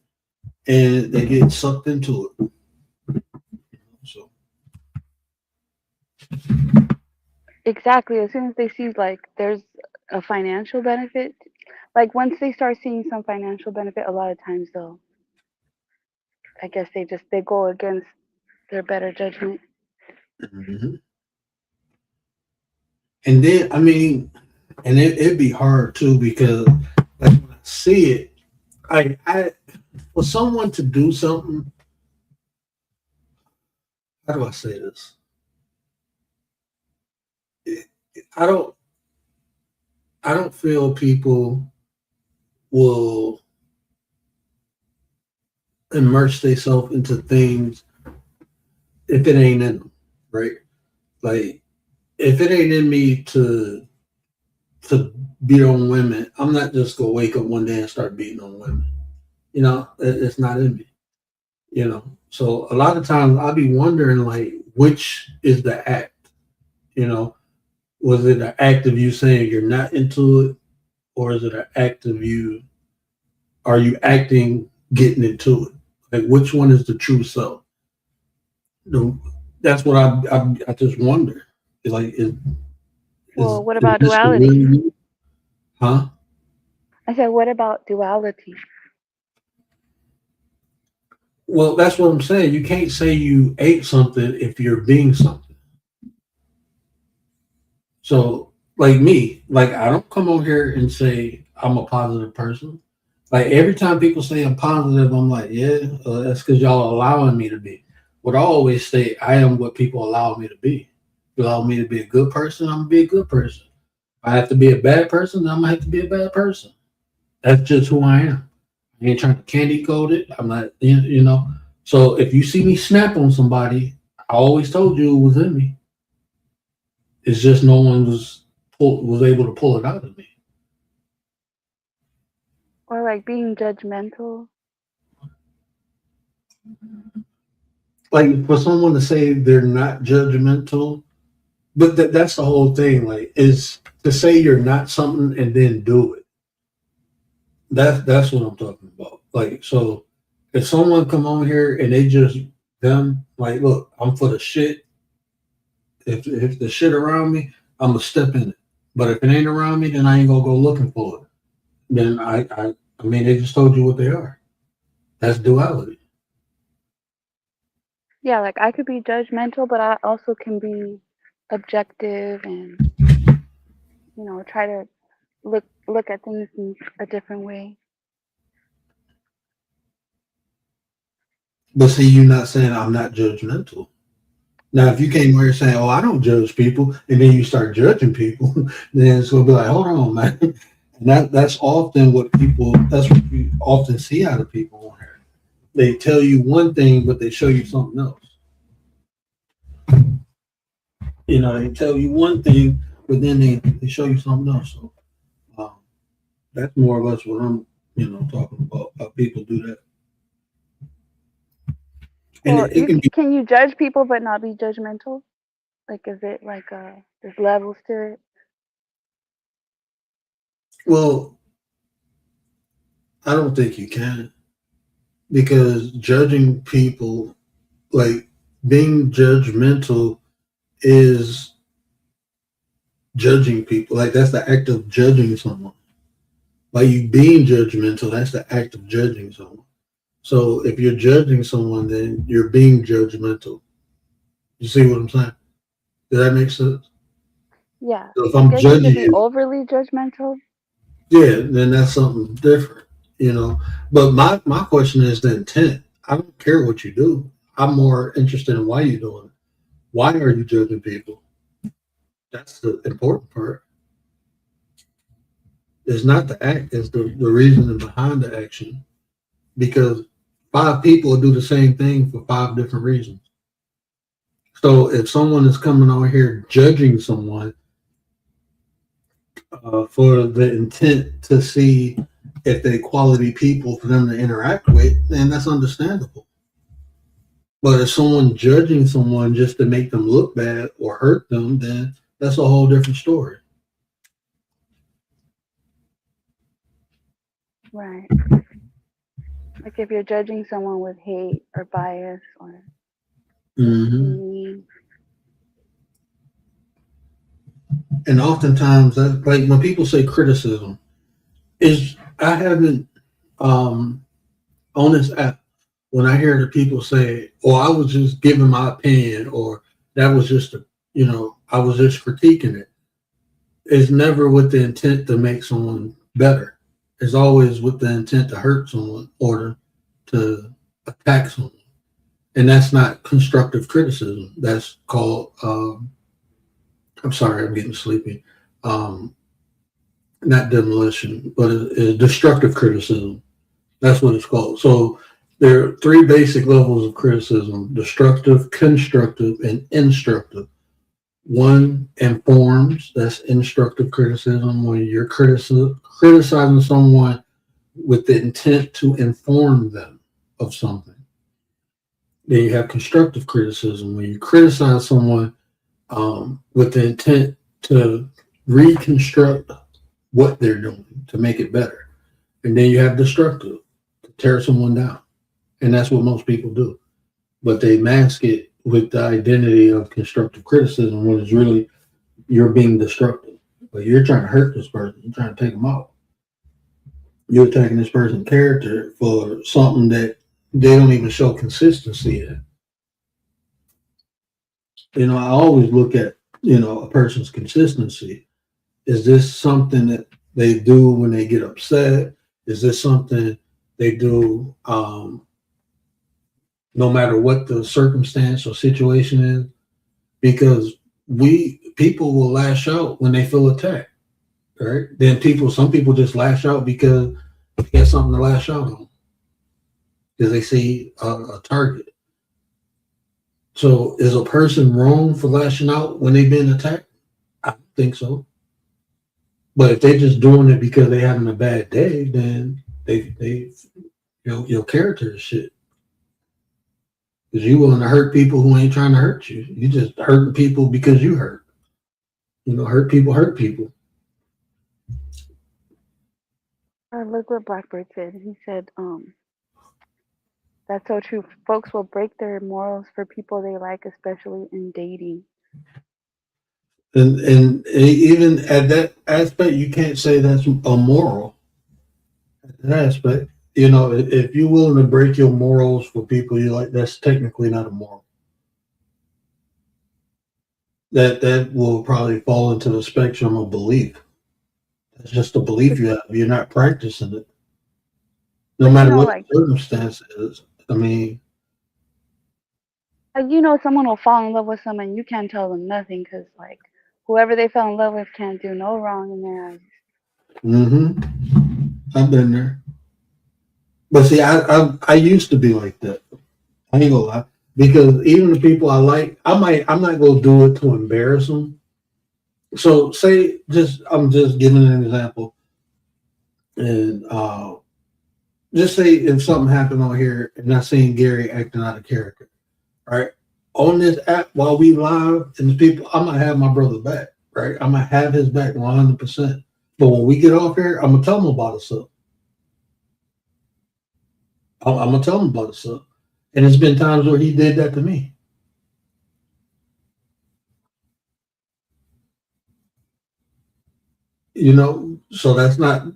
and they get sucked into it. So Exactly. As soon as they see like there's a financial benefit, like once they start seeing some financial benefit, a lot of times they'll, I guess they go against their better judgment. mm-hmm. And then I mean, and it'd be hard too because like when I see it, I for someone to do something, how do I say this? I don't feel people will immerse themselves into things if it ain't in them, right? Like if it ain't in me to beat on women, I'm not just gonna wake up one day and start beating on women. You know, it's not in me. You know, so a lot of times I'll be wondering like, which is the act? You know, was it an act of you saying you're not into it, or is it an act of you? Are you acting, getting into it? Like, which one is the true self? The, that's what I just wonder. Like, Well, what is about this the duality? real you? Huh? I said, what about duality? Well, that's what I'm saying. You can't say you ate something if you're being something. So, like me, like I don't come on here and say I'm a positive person. Like every time people say I'm positive, I'm like, yeah, that's because y'all allowing me to be. What I always say, I am what people allow me to be. If you allow me to be a good person, I'm gonna be a good person. If I have to be a bad person, I'm gonna have to be a bad person. That's just who I am. I ain't trying to candy coat it. I'm not, you know. So if you see me snap on somebody, I always told you it was in me. It's just no one was able to pull it out of me. Or like being judgmental? Like for someone to say they're not judgmental, but that's the whole thing. Like is to say you're not something and then do it. That's what I'm talking about. Like so, if someone come on here and they just them like, look, I'm for the shit. If the shit around me, I'm gonna step in it. But if it ain't around me, then I ain't gonna go looking for it. Then I mean, they just told you what they are. That's duality. Yeah, like I could be judgmental, but I also can be objective and, try to look at things in a different way. But see, you're not saying I'm not judgmental. Now, if you came here saying, "Oh, I don't judge people," and then you start judging people, then it's gonna be like, "Hold on, man." And that's often what people. That's what you often see out of people on here. They tell you one thing, but they show you something else. You know, they tell you one thing, but then they show you something else. So um, that's more or less what I'm, talking about. How people do that, and Well, it can be. can you judge people but not be judgmental? Like, is it like there's levels to it? Well, I don't think you can because judging people, like being judgmental, is judging people. Like that's the act of judging someone. By you being judgmental, that's the act of judging someone. So if you're judging someone, then you're being judgmental. You see what I'm saying? Does that make sense? Yeah, So if I I'm guess you could judging be you, overly judgmental. yeah, then that's something different, you know. But my question is the intent. I don't care what you do. I'm more interested in why you're doing it. Why are you judging people? That's the important part. It's not the act, it's the reasoning behind the action. Because five people do the same thing for five different reasons. So if someone is coming on here judging someone for the intent to see if they quality people for them to interact with, then that's understandable. But if someone judging someone just to make them look bad or hurt them, then that's a whole different story. Right. Like if you're judging someone with hate or bias or Mm-hmm. mean. And oftentimes, like when people say criticism, is I haven't on this app when I hear the people say, "Oh, I was just giving my opinion," or "That was just I was just critiquing it." It's never with the intent to make someone better. It's always with the intent to hurt someone or to attack someone, and that's not constructive criticism. That's called. I'm sorry, I'm getting sleepy. Um, Not demolition, but it's destructive criticism. That's what it's called. So there are three basic levels of criticism: destructive, constructive, and instructive. One informs, that's instructive criticism, when you're criticizing someone with the intent to inform them of something. Then you have constructive criticism, when you criticize someone with the intent to reconstruct what they're doing to make it better. And then you have destructive, to tear someone down. And that's what most people do. But they mask it with the identity of constructive criticism when it's really you're being destructive. But you're trying to hurt this person, you're trying to take them out. You're attacking this person's character for something that they don't even show consistency in. I always look at, a person's consistency. Is this something that they do when they get upset? Is this something they do no matter what the circumstance or situation is? Because people will lash out when they feel attacked, right? Then some people just lash out because they get something to lash out on because they see a target. So is a person wrong for lashing out when they've been attacked? I don't think so. But if they're just doing it because they're having a bad day, then your character is shit. Because you willing to hurt people who ain't trying to hurt you. You just hurting people because you hurt. Hurt people hurt people. Look what Blackbird said. He said, that's so true. Folks will break their morals for people they like, especially in dating. And even at that aspect, you can't say that's immoral. At that aspect, if you're willing to break your morals for people you like, that's technically not immoral. That will probably fall into the spectrum of belief. It's just a belief you have. You're not practicing it. No matter what the circumstance is. I mean, someone will fall in love with someone, you can't tell them nothing because, whoever they fell in love with can't do no wrong in their eyes. I've been there. But see, I used to be like that. I ain't gonna lie. Because even the people I like, I'm not gonna do it to embarrass them. So I'm just giving an example. And just say if something happened on here and I seen Gary acting out of character, right? On this app while we live and the people, I'm gonna have my brother back, right? I'm gonna have his back 100%. But when we get off here, I'm gonna tell him about himself. I'm gonna tell him about himself. And it's been times where he did that to me. So that's not,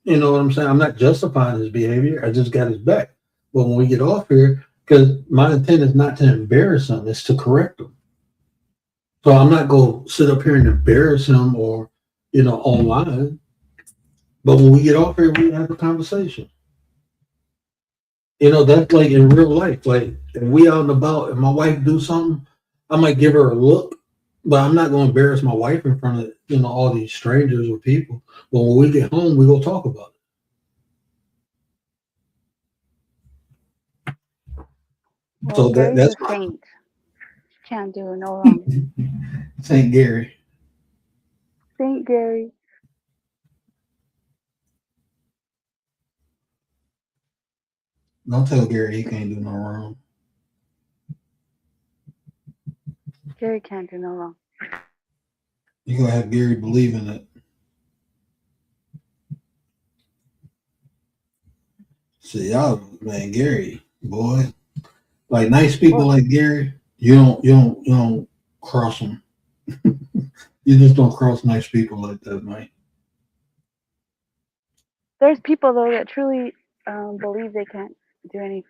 what I'm saying? I'm not justifying his behavior. I just got his back. But when we get off here, because my intent is not to embarrass him, it's to correct him. So I'm not going to sit up here and embarrass him or, online. But when we get off here, we have a conversation. That's like in real life. Like if we out and about and my wife do something, I might give her a look, but I'm not going to embarrass my wife in front of, all these strangers or people. But when we get home, we go talk about it. Well, so that's a saint. Can't do no wrong. Saint Gary. Saint Gary. Don't tell Gary he can't do no wrong. Gary can't do no wrong. You're going to have Gary believe in it. See, y'all, man, Gary, boy. Like nice people like Gary, you don't cross them. You just don't cross nice people like that, man. There's people though that truly believe they can't do any,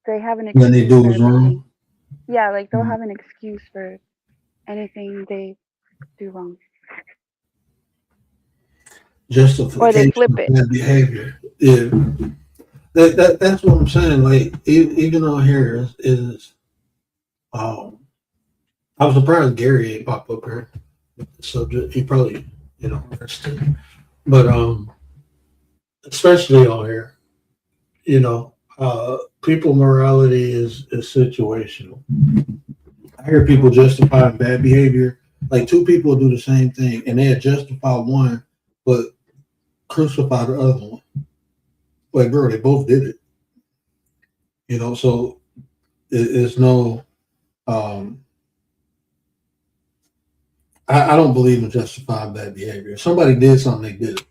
they have an excuse when they do is wrong. Yeah, they'll have an excuse for anything they do wrong. Justification or they flip it. Bad behavior. Yeah, that's what I'm saying. Like even on here is I was surprised Gary ain't pop up here with the subject. He probably interested, but especially on here, people morality is situational. I hear people justify bad behavior. Like two people do the same thing and they justify one, but crucify the other one. Like, bro, they both did it. So it's no, I I don't believe in justifying bad behavior. If somebody did something, they did it.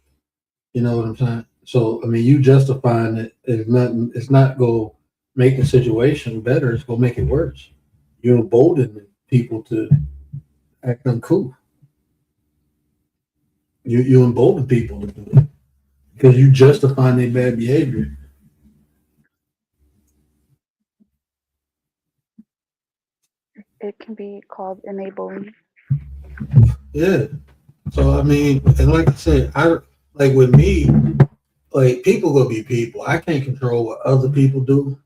You know what I'm saying? So I mean, you justifying it is nothing. It's not go make the situation better. It's gonna make it worse. You embolden people to act uncool. You embolden people to do it because you justifying their bad behavior. It can be called enabling. Yeah. So I mean, and like I said, I like with me, like people gonna be people. I can't control what other people do.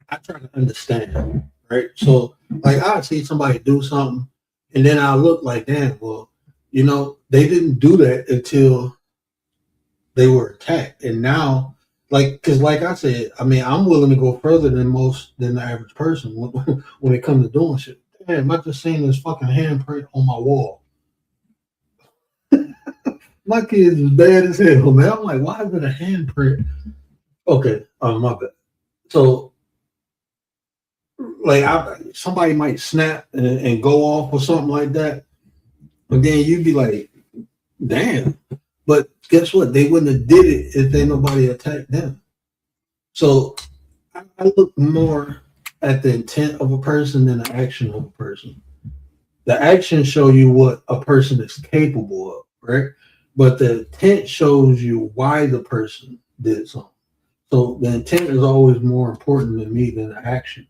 I try to understand, right? So like I see somebody do something, and then I look like, damn, well, they didn't do that until they were attacked, and now, like, because like I said, I mean, I'm willing to go further than the average person when it comes to doing shit. Damn, I just seen this fucking handprint on my wall. My kids is bad as hell, man. I'm like, why is it a handprint? Okay, my bad. So, like, somebody might snap and go off or something like that, and then you'd be like, damn. But guess what? They wouldn't have did it if nobody attacked them. So, I look more at the intent of a person than the action of a person. The actions show you what a person is capable of, right? But the intent shows you why the person did something. So the intent is always more important to me than the action.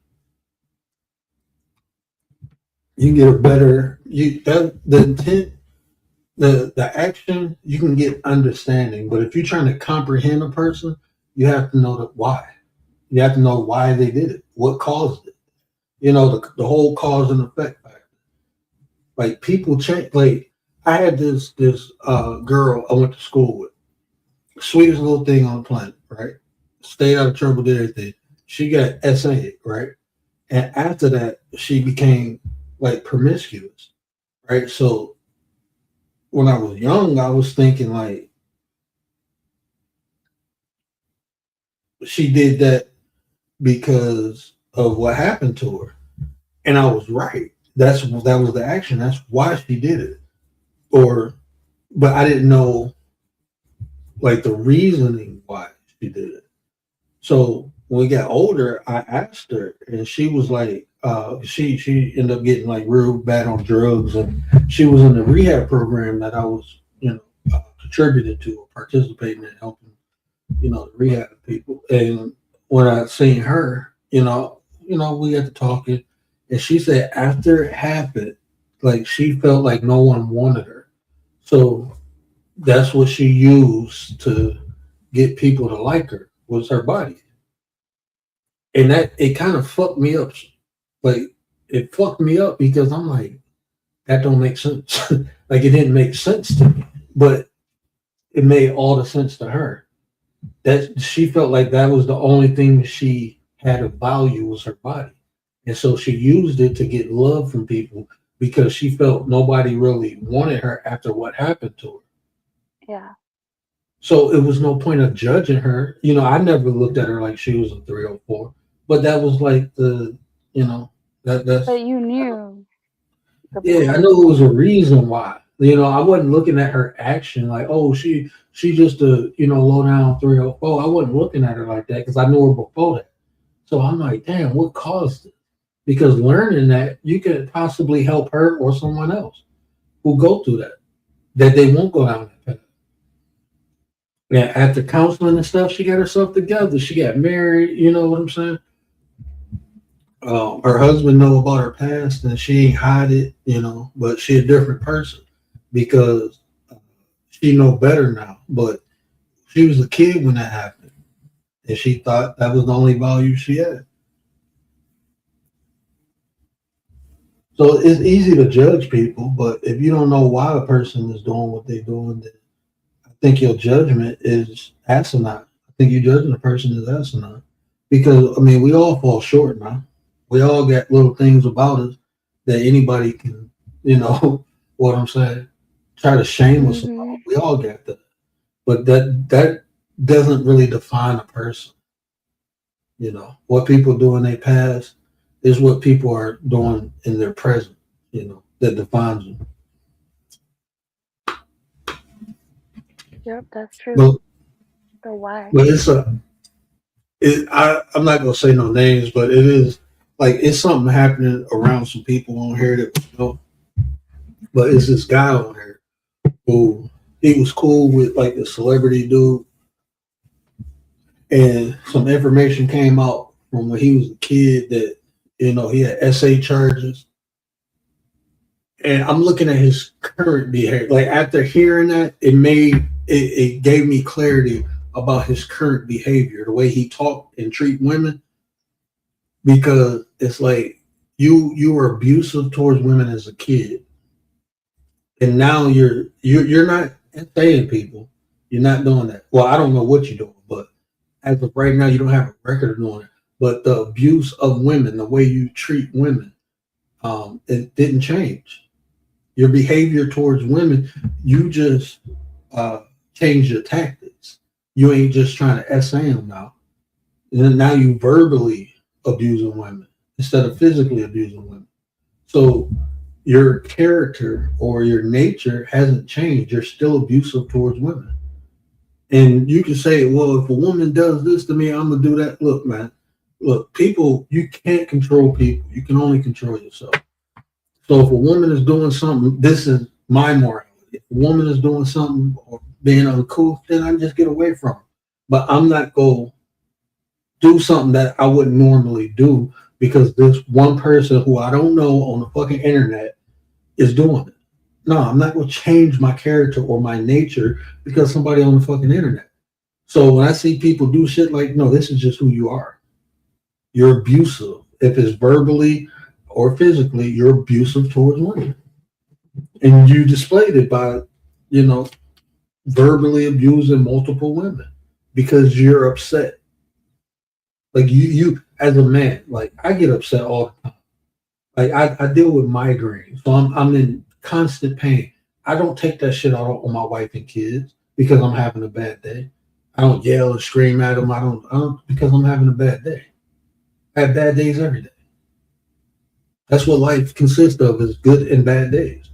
You can get a better the intent, the action, you can get understanding. But if you're trying to comprehend a person, you have to know the why. You have to know why they did it, what caused it. The whole cause and effect factor. Like people change. Like I had this girl I went to school with, sweetest little thing on the planet, right? Stayed out of trouble, did everything. She got SA, right? And after that, she became like promiscuous, right? So when I was young, I was thinking like she did that because of what happened to her, and I was right. That was the action. That's why she did it. But I didn't know like the reasoning why she did it. So when we got older, I asked her, and she was like, she ended up getting like real bad on drugs, and she was in the rehab program that I was, contributed to or participating in helping, the rehab people. And when I seen her, we got to talking, and she said after it happened, like she felt like no one wanted her. So that's what she used to get people to like her was her body. And that it kind of fucked me up. Like it fucked me up because I'm like, that don't make sense. Like it didn't make sense to me. But it made all the sense to her. That she felt like that was the only thing she had of value was her body. And so she used it to get love from people because she felt nobody really wanted her after what happened to her. Yeah. So it was no point of judging her. I never looked at her like she was a 304, but that was like that's. But you knew. Yeah, I know it was a reason why. I wasn't looking at her action like, oh, she just a low down 304. I wasn't looking at her like that because I knew her before that. So I'm like, damn, what caused it? Because learning that you could possibly help her or someone else who go through that they won't go down that path. Yeah, after counseling and stuff, she got herself together. She got married. You know what I'm saying? Her husband know about her past, and she ain't hide it. But she a different person because she know better now. But she was a kid when that happened, and she thought that was the only value she had. So it's easy to judge people, but if you don't know why a person is doing what they're doing, then I think your judgment is asinine. I think you judging a person is asinine because we all fall short now. We all got little things about us that anybody can, what I'm saying, try to shame us about. We all got that, but that doesn't really define a person. What people do in their past is what people are doing in their present. That defines them. Yep, that's true. But The why. but I'm not gonna say no names, but it is like it's something happening around some people on here that we know. But it's this guy on here who he was cool with like the celebrity dude, and some information came out from when he was a kid that he had SA charges. And I'm looking at his current behavior. Like after hearing that, it gave me clarity about his current behavior, the way he talk and treat women, because it's like you were abusive towards women as a kid, and now you're not saying people, you're not doing that. Well, I don't know what you're doing, but as of right now, you don't have a record of doing it. But the abuse of women, the way you treat women, it didn't change. Your behavior towards women, you just change your tactics. You ain't just trying to SA them now. And now you verbally abusing women instead of physically abusing women. So your character or your nature hasn't changed. You're still abusive towards women. And you can say, well, if a woman does this to me, I'm going to do that. Look, man, people, you can't control people. You can only control yourself. So if a woman is doing something, this is my morality. If a woman is doing something or being uncouth, then I just get away from her. But I'm not going to do something that I wouldn't normally do because this one person who I don't know on the fucking internet is doing it. No, I'm not going to change my character or my nature because somebody on the fucking internet. So when I see people do shit like, no, this is just who you are. You're abusive. If it's verbally or physically, you're abusive towards women. And you displayed it by, verbally abusing multiple women because you're upset. Like you as a man, like I get upset all the time. Like I deal with migraines, so I'm in constant pain. I don't take that shit out on my wife and kids because I'm having a bad day. I don't yell and scream at them. I don't because I'm having a bad day. I have bad days every day. That's what life consists of, is good and bad days.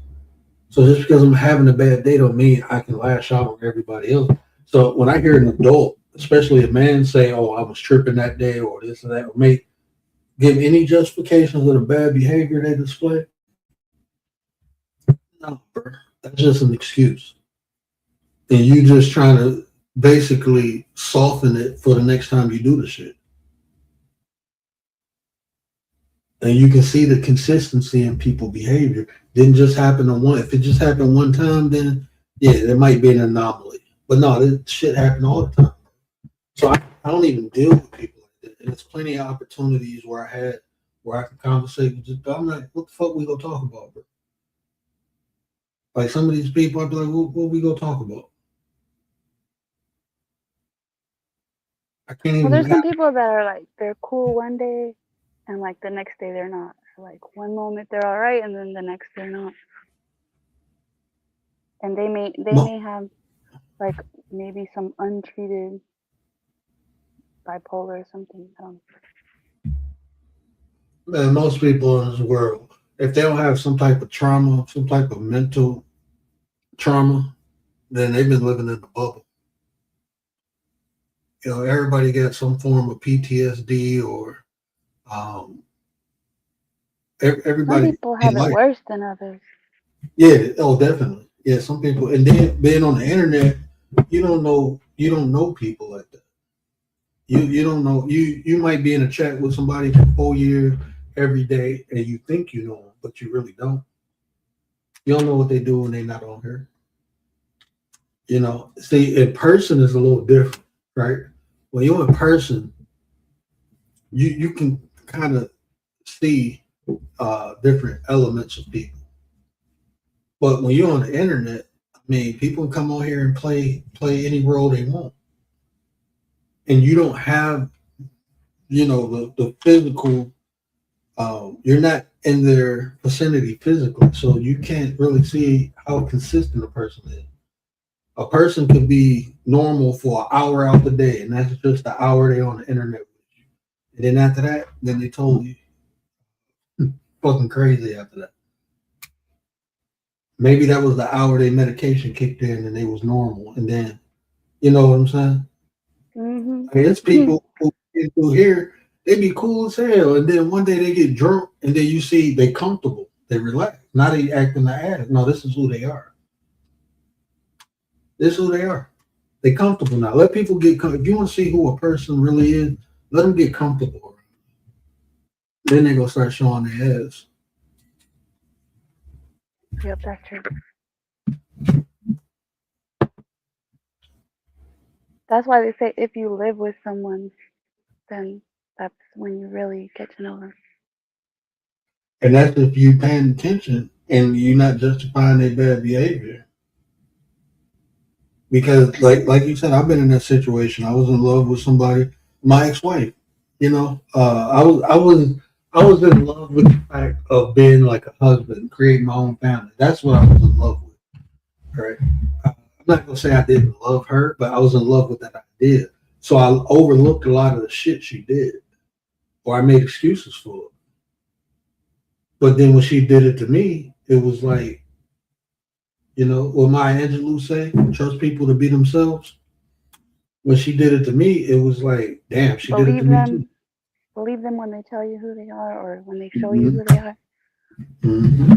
So just because I'm having a bad day don't mean I can lash out on everybody else. So when I hear an adult, especially a man, say, "Oh, I was tripping that day," or this or that, or give any justifications of the bad behavior they display, no, bro. That's just an excuse. And you just trying to basically soften it for the next time you do the shit. And you can see the consistency in people's behavior. Didn't just happen on one. If it just happened one time, then yeah, there might be an anomaly. But no, this shit happen all the time. So I don't even deal with people like that. And there's plenty of opportunities where I can conversate with just, I'm like, what the fuck we gonna talk about, bro? Like some of these people, I'd be like, what we gonna talk about? I can't even. Well, there's some people that are like, they're cool one day and like the next day they're not. So, like one moment they're all right and then the next they're not. And they may have like maybe some untreated bipolar or something. Man, most people in this world, if they don't have some type of trauma, some type of mental trauma, then they've been living in the bubble. Everybody gets some form of PTSD or everybody. Some people have it worse than others. Yeah, oh, definitely. Yeah, some people, and then being on the internet, you don't know people like that. You don't know. You might be in a chat with somebody for 4 years every day, and you think you know them, but you really don't. You don't know what they do when they're not on here. See, in person is a little different, right? When you're in person, you can kind of see different elements of people. But when you're on the internet, I mean, people can come on here and play any role they want, and you don't have, the physical. You're not in their vicinity physically, so you can't really see how consistent a person is. A person can be normal for an hour out the day, and that's just the hour they on the internet with you. And then after that, then they told you fucking crazy after that. maybe that was the hour their medication kicked in and they was normal. And then, you know what I'm saying? Hmm. I mean, it's people who get through here, they be cool as hell. And then one day they get drunk and then you see they comfortable, they relax. Now they acting the ass. No, this is who they are. This is who they are. They comfortable now. Let people get if you want to see who a person really is, let them get comfortable. Then they gonna start showing their ass. Yep, that's true. That's why they say if you live with someone, then that's when you really get to know them. And that's if you paying attention and you're not justifying their bad behavior. Because like you said, I've been in that situation. I was in love with somebody, my ex-wife. You know, I was in love with the fact of being like a husband, creating my own family. That's what I was in love with. Right. I'm not gonna say I didn't love her, but I was in love with that idea. So I overlooked a lot of the shit she did, or I made excuses for it. But then when she did it to me, it was like, you know, what Maya Angelou say, trust people to be themselves. When she did it to me, it was like, damn, she did it to Believe me too. them. Believe them when they tell you who they are, or when they show you Mm-hmm. who they are. Mm-hmm.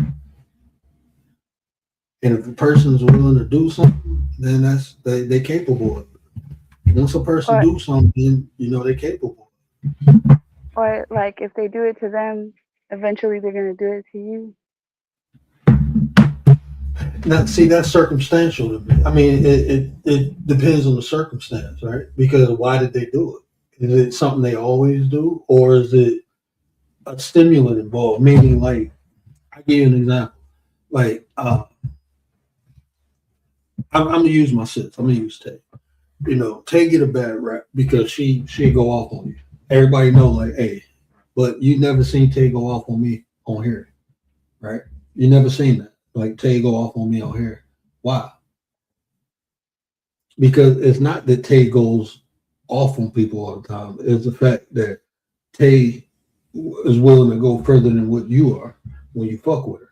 And if a person's willing to do something, then that's they capable of it. Once a person Or do something, you know they're capable. or like if they do it to them, eventually they're gonna do it to you. Now, see, that's circumstantial to me. I mean, it depends on the circumstance, right? Because why did they do it? Is it something they always do, or is it a stimulant involved? Meaning, like, I give you an example. Like, I'm gonna use my sis. I'm gonna use Tay. You know, Tay get a bad rap because she go off on you. Everybody know, like, hey, but you never seen Tay go off on me on here, right? You never seen that. Like Tay go off on me on here. Why? Because it's not that Tay goes off on people all the time. It's the fact that Tay is willing to go further than what you are when you fuck with her.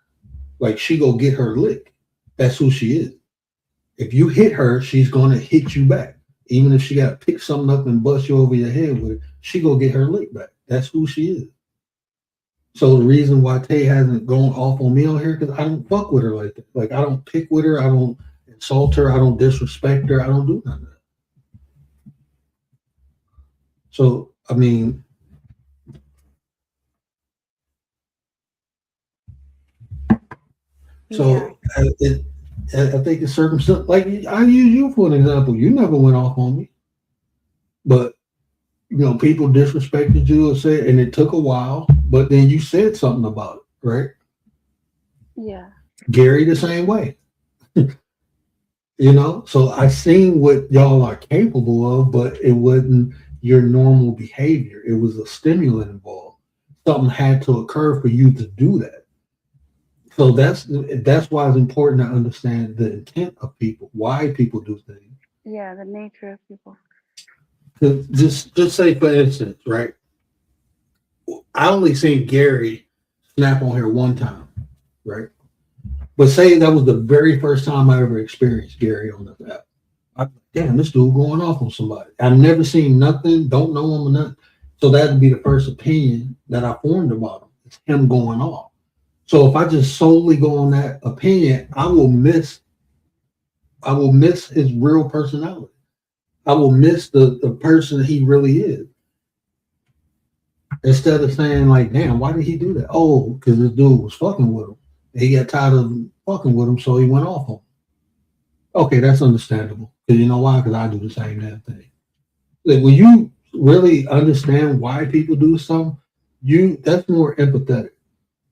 Like she go get her lick. That's who she is. If you hit her, she's gonna hit you back. Even if she got to pick something up and bust you over your head with it, she go get her lick back. That's who she is. So the reason why Tay hasn't gone off on me on here because I don't fuck with her like that. Like I don't pick with her. I don't insult her. I don't disrespect her. I don't do none of that. So I mean, Yeah. I think it's circumstance. Like I use you for an example. You never went off on me, but you know people disrespected you and said, and it took a while, but then you said something about it, right? Yeah. Gary the same way. You know, so I seen what y'all are capable of, but it wasn't your normal behavior. It was a stimulant involved. Something had to occur for you to do that. So that's why it's important to understand the intent of people, why people do things. Yeah. The nature of people. 'Cause just say for instance, right? I only seen Gary snap on here one time, right? But say that was the very first time I ever experienced Gary on the app. Damn, this dude going off on somebody. I've never seen nothing, don't know him or nothing. So that'd be the first opinion that I formed about him. It's him going off. So if I just solely go on that opinion, I will miss his real personality. I will miss the person he really is. Instead of saying like, damn, why did he do that? Oh, because this dude was fucking with him. He got tired of fucking with him, so he went off on him. Okay, that's understandable. Because you know why? Because I do the same damn thing. Like when you really understand why people do something, that's more empathetic,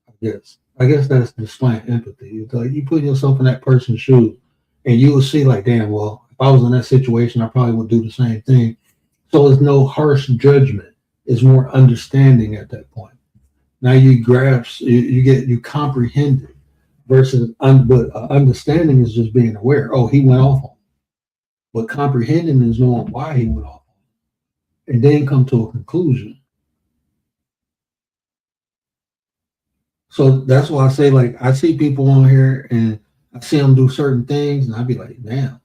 I guess. I guess that's displaying empathy. It's like you put yourself in that person's shoes and you will see like, damn, well, if I was in that situation, I probably would do the same thing. So it's no harsh judgment. It's more understanding at that point. Now you grasp, you comprehend it versus, but understanding is just being aware. Oh, he went off on me. But comprehending is knowing why he went off on me, and then come to a conclusion. So that's why I say, like, I see people on here and I see them do certain things, and I'd be like, damn.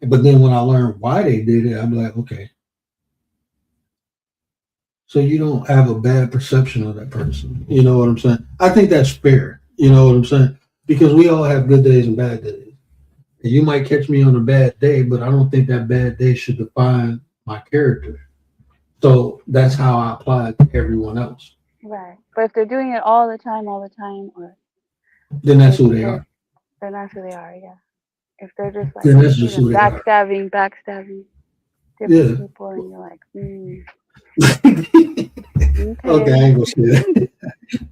But then when I learn why they did it, I'd be like, okay, so you don't have a bad perception of that person. You know what I'm saying? I think that's fair. You know what I'm saying? Because we all have good days and bad days. And you might catch me on a bad day, but I don't think that bad day should define my character. So that's how I apply it to everyone else. Right. But if they're doing it all the time, or Then that's it's who they just, are. then that's who they are, yeah. If they're just like Then that's just even who they are. backstabbing different people, and you're like, Okay, I okay. ain't gonna say that.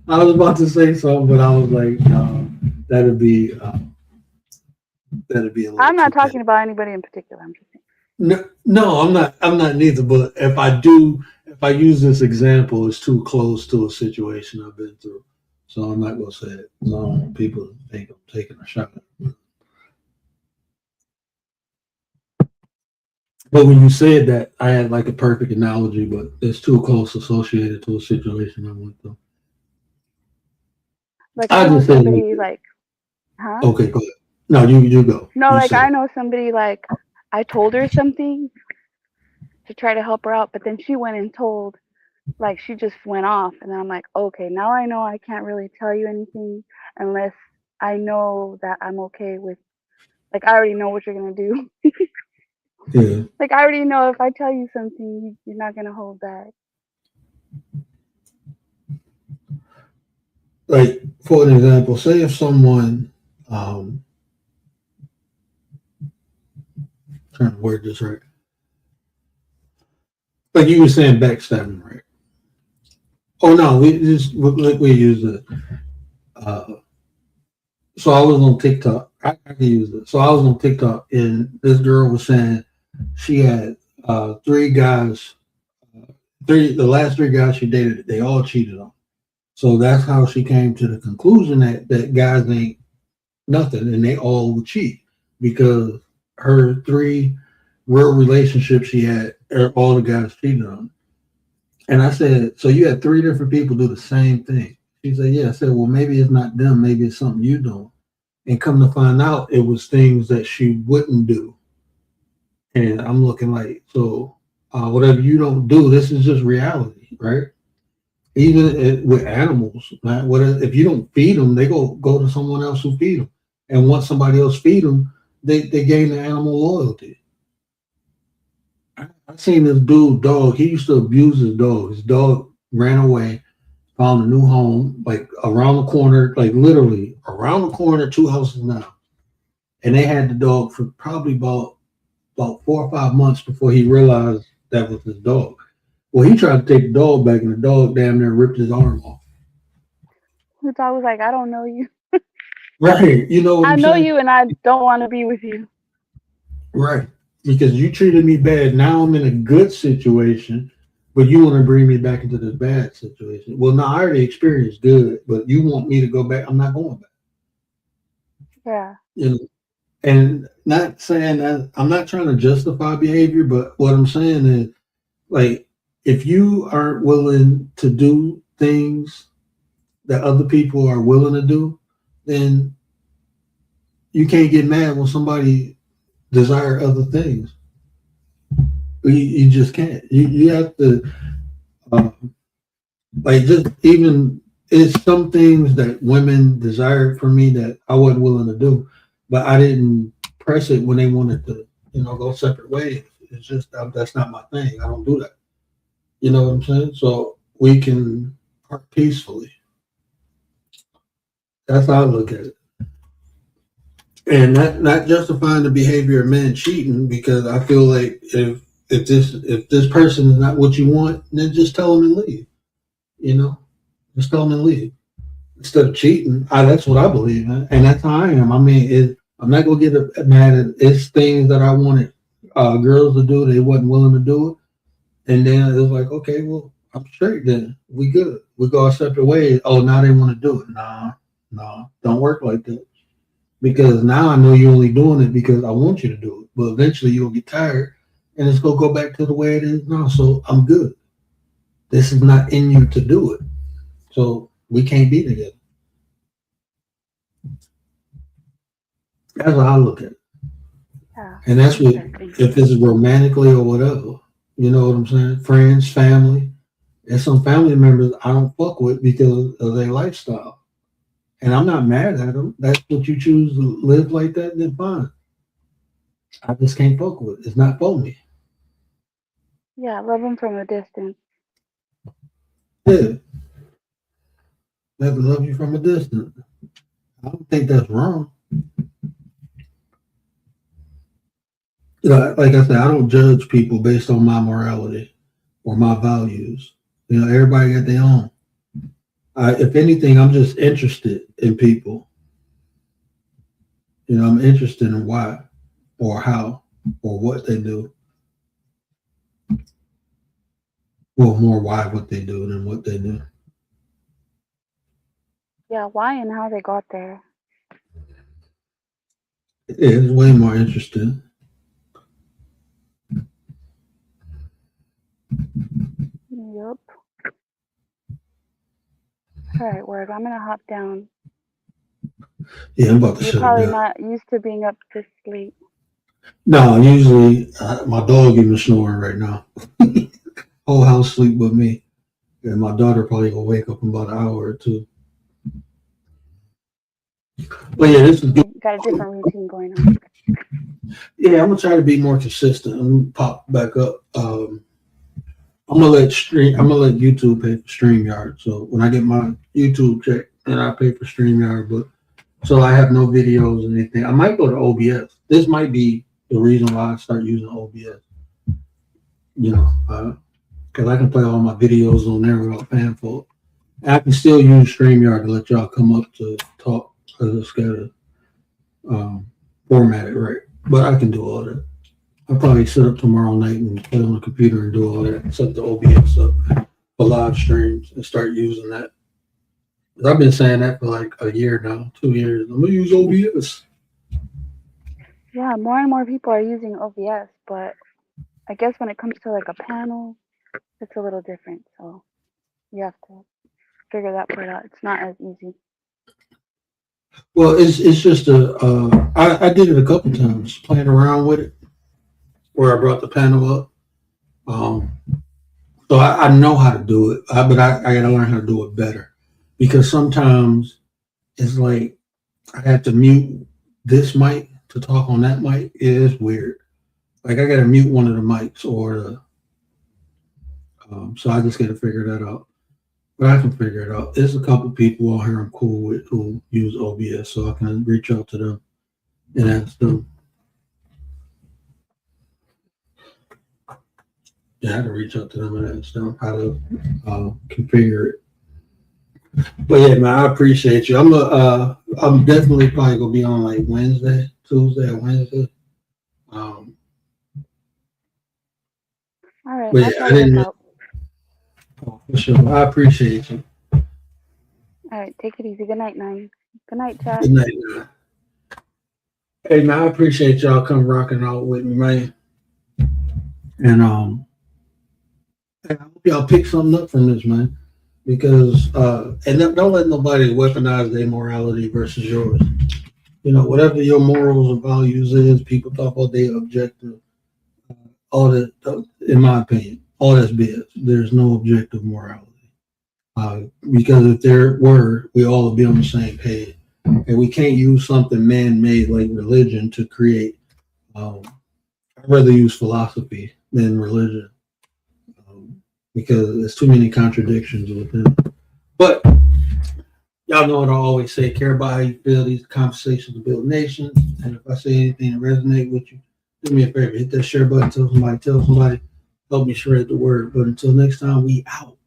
I was about to say something, but I was like, that'd be that'd be a little I'm too not petty. talking about anybody in particular. I'm just saying. No, no, I'm not. I'm not neither. But if I use this example, it's too close to a situation I've been through, so I'm not gonna say it. No, people think I'm taking a shot. But when you said that, I had like a perfect analogy, but it's too close associated to a situation I went through. Like I I know just said, somebody like, huh? okay, go ahead. No, you go. No, You like say I it. know somebody like I told her something to try to help her out, but then she went and told, like she just went off, and then I'm like, okay, now I know I can't really tell you anything unless I know that I'm okay with, like I already know what you're gonna do. Yeah. Like I already know if I tell you something, you're not gonna hold back. Like for an example, say if someone, um, trying to word this right, like you were saying backstabbing, right? Oh no, we just like we use it. Uh, so I was on TikTok. I can use it. So I was on TikTok, and this girl was saying she had three guys. The last three guys she dated, they all cheated on. So that's how she came to the conclusion that guys ain't nothing, and they all would cheat because her three real relationships she had, all the guys cheated on. And I said, so you had three different people do the same thing. She said, yeah. I said, well, maybe it's not them. Maybe it's something you do. And come to find out, it was things that she wouldn't do. And I'm looking like, so whatever you don't do, this is just reality, right? Even with animals, right? What if you don't feed them, they go to someone else who feed them. And once somebody else feed them, they gain the animal loyalty. I seen this dude dog. He used to abuse his dog. His dog ran away, found a new home, like around the corner, like literally around the corner, two houses now. And they had the dog for probably about 4 or 5 months before he realized that was his dog. Well, he tried to take the dog back, and the dog damn near ripped his arm off. The dog was like, I don't know you. Right? You know what I I'm know saying? you, and I don't want to be with you. Right. Because you treated me bad. Now I'm in a good situation, but you want to bring me back into this bad situation. Well, now I already experienced good, but you want me to go back. I'm not going back. Yeah. You know, and not saying that I'm not trying to justify behavior, but what I'm saying is like if you aren't willing to do things that other people are willing to do, then you can't get mad when somebody desire other things. You just can't. You have to uh, like just even it's some things that women desired from me that I wasn't willing to do, but I didn't press it when they wanted to, go separate ways. It's just that's not my thing. I don't do that. You know what I'm saying? So we can part peacefully. That's how I look at it, and not justifying the behavior of men cheating because I feel like if this person is not what you want, then just tell them and leave. You know, just tell them and leave instead of cheating. That's what I believe in, and that's how I am. I mean, I'm not gonna get mad at it's things that I wanted girls to do. They wasn't willing to do it, and then it was like, okay, well, I'm straight. Then we good. We go our separate ways. Oh, now they want to do it. Nah, nah, don't work like that. Because now I know you're only doing it because I want you to do it. But eventually you'll get tired, and it's gonna go back to the way it is now. So I'm good. This is not in you to do it. So we can't be together. That's how I look at it. Yeah. And that's what, Interesting. if it's romantically or whatever, you know what I'm saying? Friends, family, and some family members I don't fuck with because of their lifestyle. And I'm not mad at them. That's what you choose to live like that, then fine. I just can't fuck with it. It's not for me. Yeah, love them from a distance. Yeah. I have to love you from a distance. I don't think that's wrong. You know, like I said, I don't judge people based on my morality or my values. You know, everybody got their own. If anything, I'm just interested in people. You know, I'm interested in why or how or what they do. Well, more why what they do than what they do. Yeah, why and how they got there. Yeah, it's way more interesting. Yep. All right, word. I'm gonna hop down. Yeah, I'm about to You're shut it probably down. not used to being up this late. No, usually my dog even snoring right now. Whole house sleep with me. And my daughter probably will wake up in about an hour or two. But yeah, this is good. You got a different routine going on. Yeah, I'm gonna try to be more consistent. I'm gonna pop back up. I'm gonna let YouTube pay for StreamYard. So when I get my YouTube check, then I pay for StreamYard. But so I have no videos or anything. I might go to OBS. This might be the reason why I start using OBS. You know, because I can play all my videos on there without paying for it. I can still use StreamYard to let y'all come up to talk because it's got to format it right. But I can do all that. I'll probably sit up tomorrow night and play on the computer and do all that. Set the OBS up for live streams and start using that. I've been saying that for like a year now, 2 years. I'm gonna use OBS. Yeah, more and more people are using OBS, but I guess when it comes to like a panel, it's a little different. So you have to figure that part out. It's not as easy. Well, it's just I did it a couple times, playing around with it, where I brought the panel up. So I know how to do it, but I got to learn how to do it better because sometimes it's like I have to mute this mic to talk on that mic. It is weird. Like I got to mute one of the mics or so I just got to figure that out. But I can figure it out. There's a couple people out here I'm cool with who use OBS, so I can reach out to them and ask them. Yeah, I had to reach out to them and ask them how to configure it. But yeah, man, I appreciate you. I'm definitely probably gonna be on like Tuesday or Wednesday. All right, But I'll yeah, try I to didn't. look out. Oh, for sure, I appreciate you. All right, take it easy. Good night, Nine. Good night, chat. Good night, man. Hey, man, I appreciate y'all come rocking out with me, man. And I hope y'all pick something up from this, man. Because and don't let nobody weaponize their morality versus yours. You know, whatever your morals and values is, people talk about their objective. All that, in my opinion, all that's BS. There's no objective morality. Because if there were, we all would be on the same page. And we can't use something man-made like religion to create. I'd rather use philosophy than religion. Because there's too many contradictions within it. But y'all know what I always say, care about how you feel. These conversations build nations. And if I say anything that resonate with you, do me a favor, hit that share button, tell somebody, help me spread the word. But until next time, we out.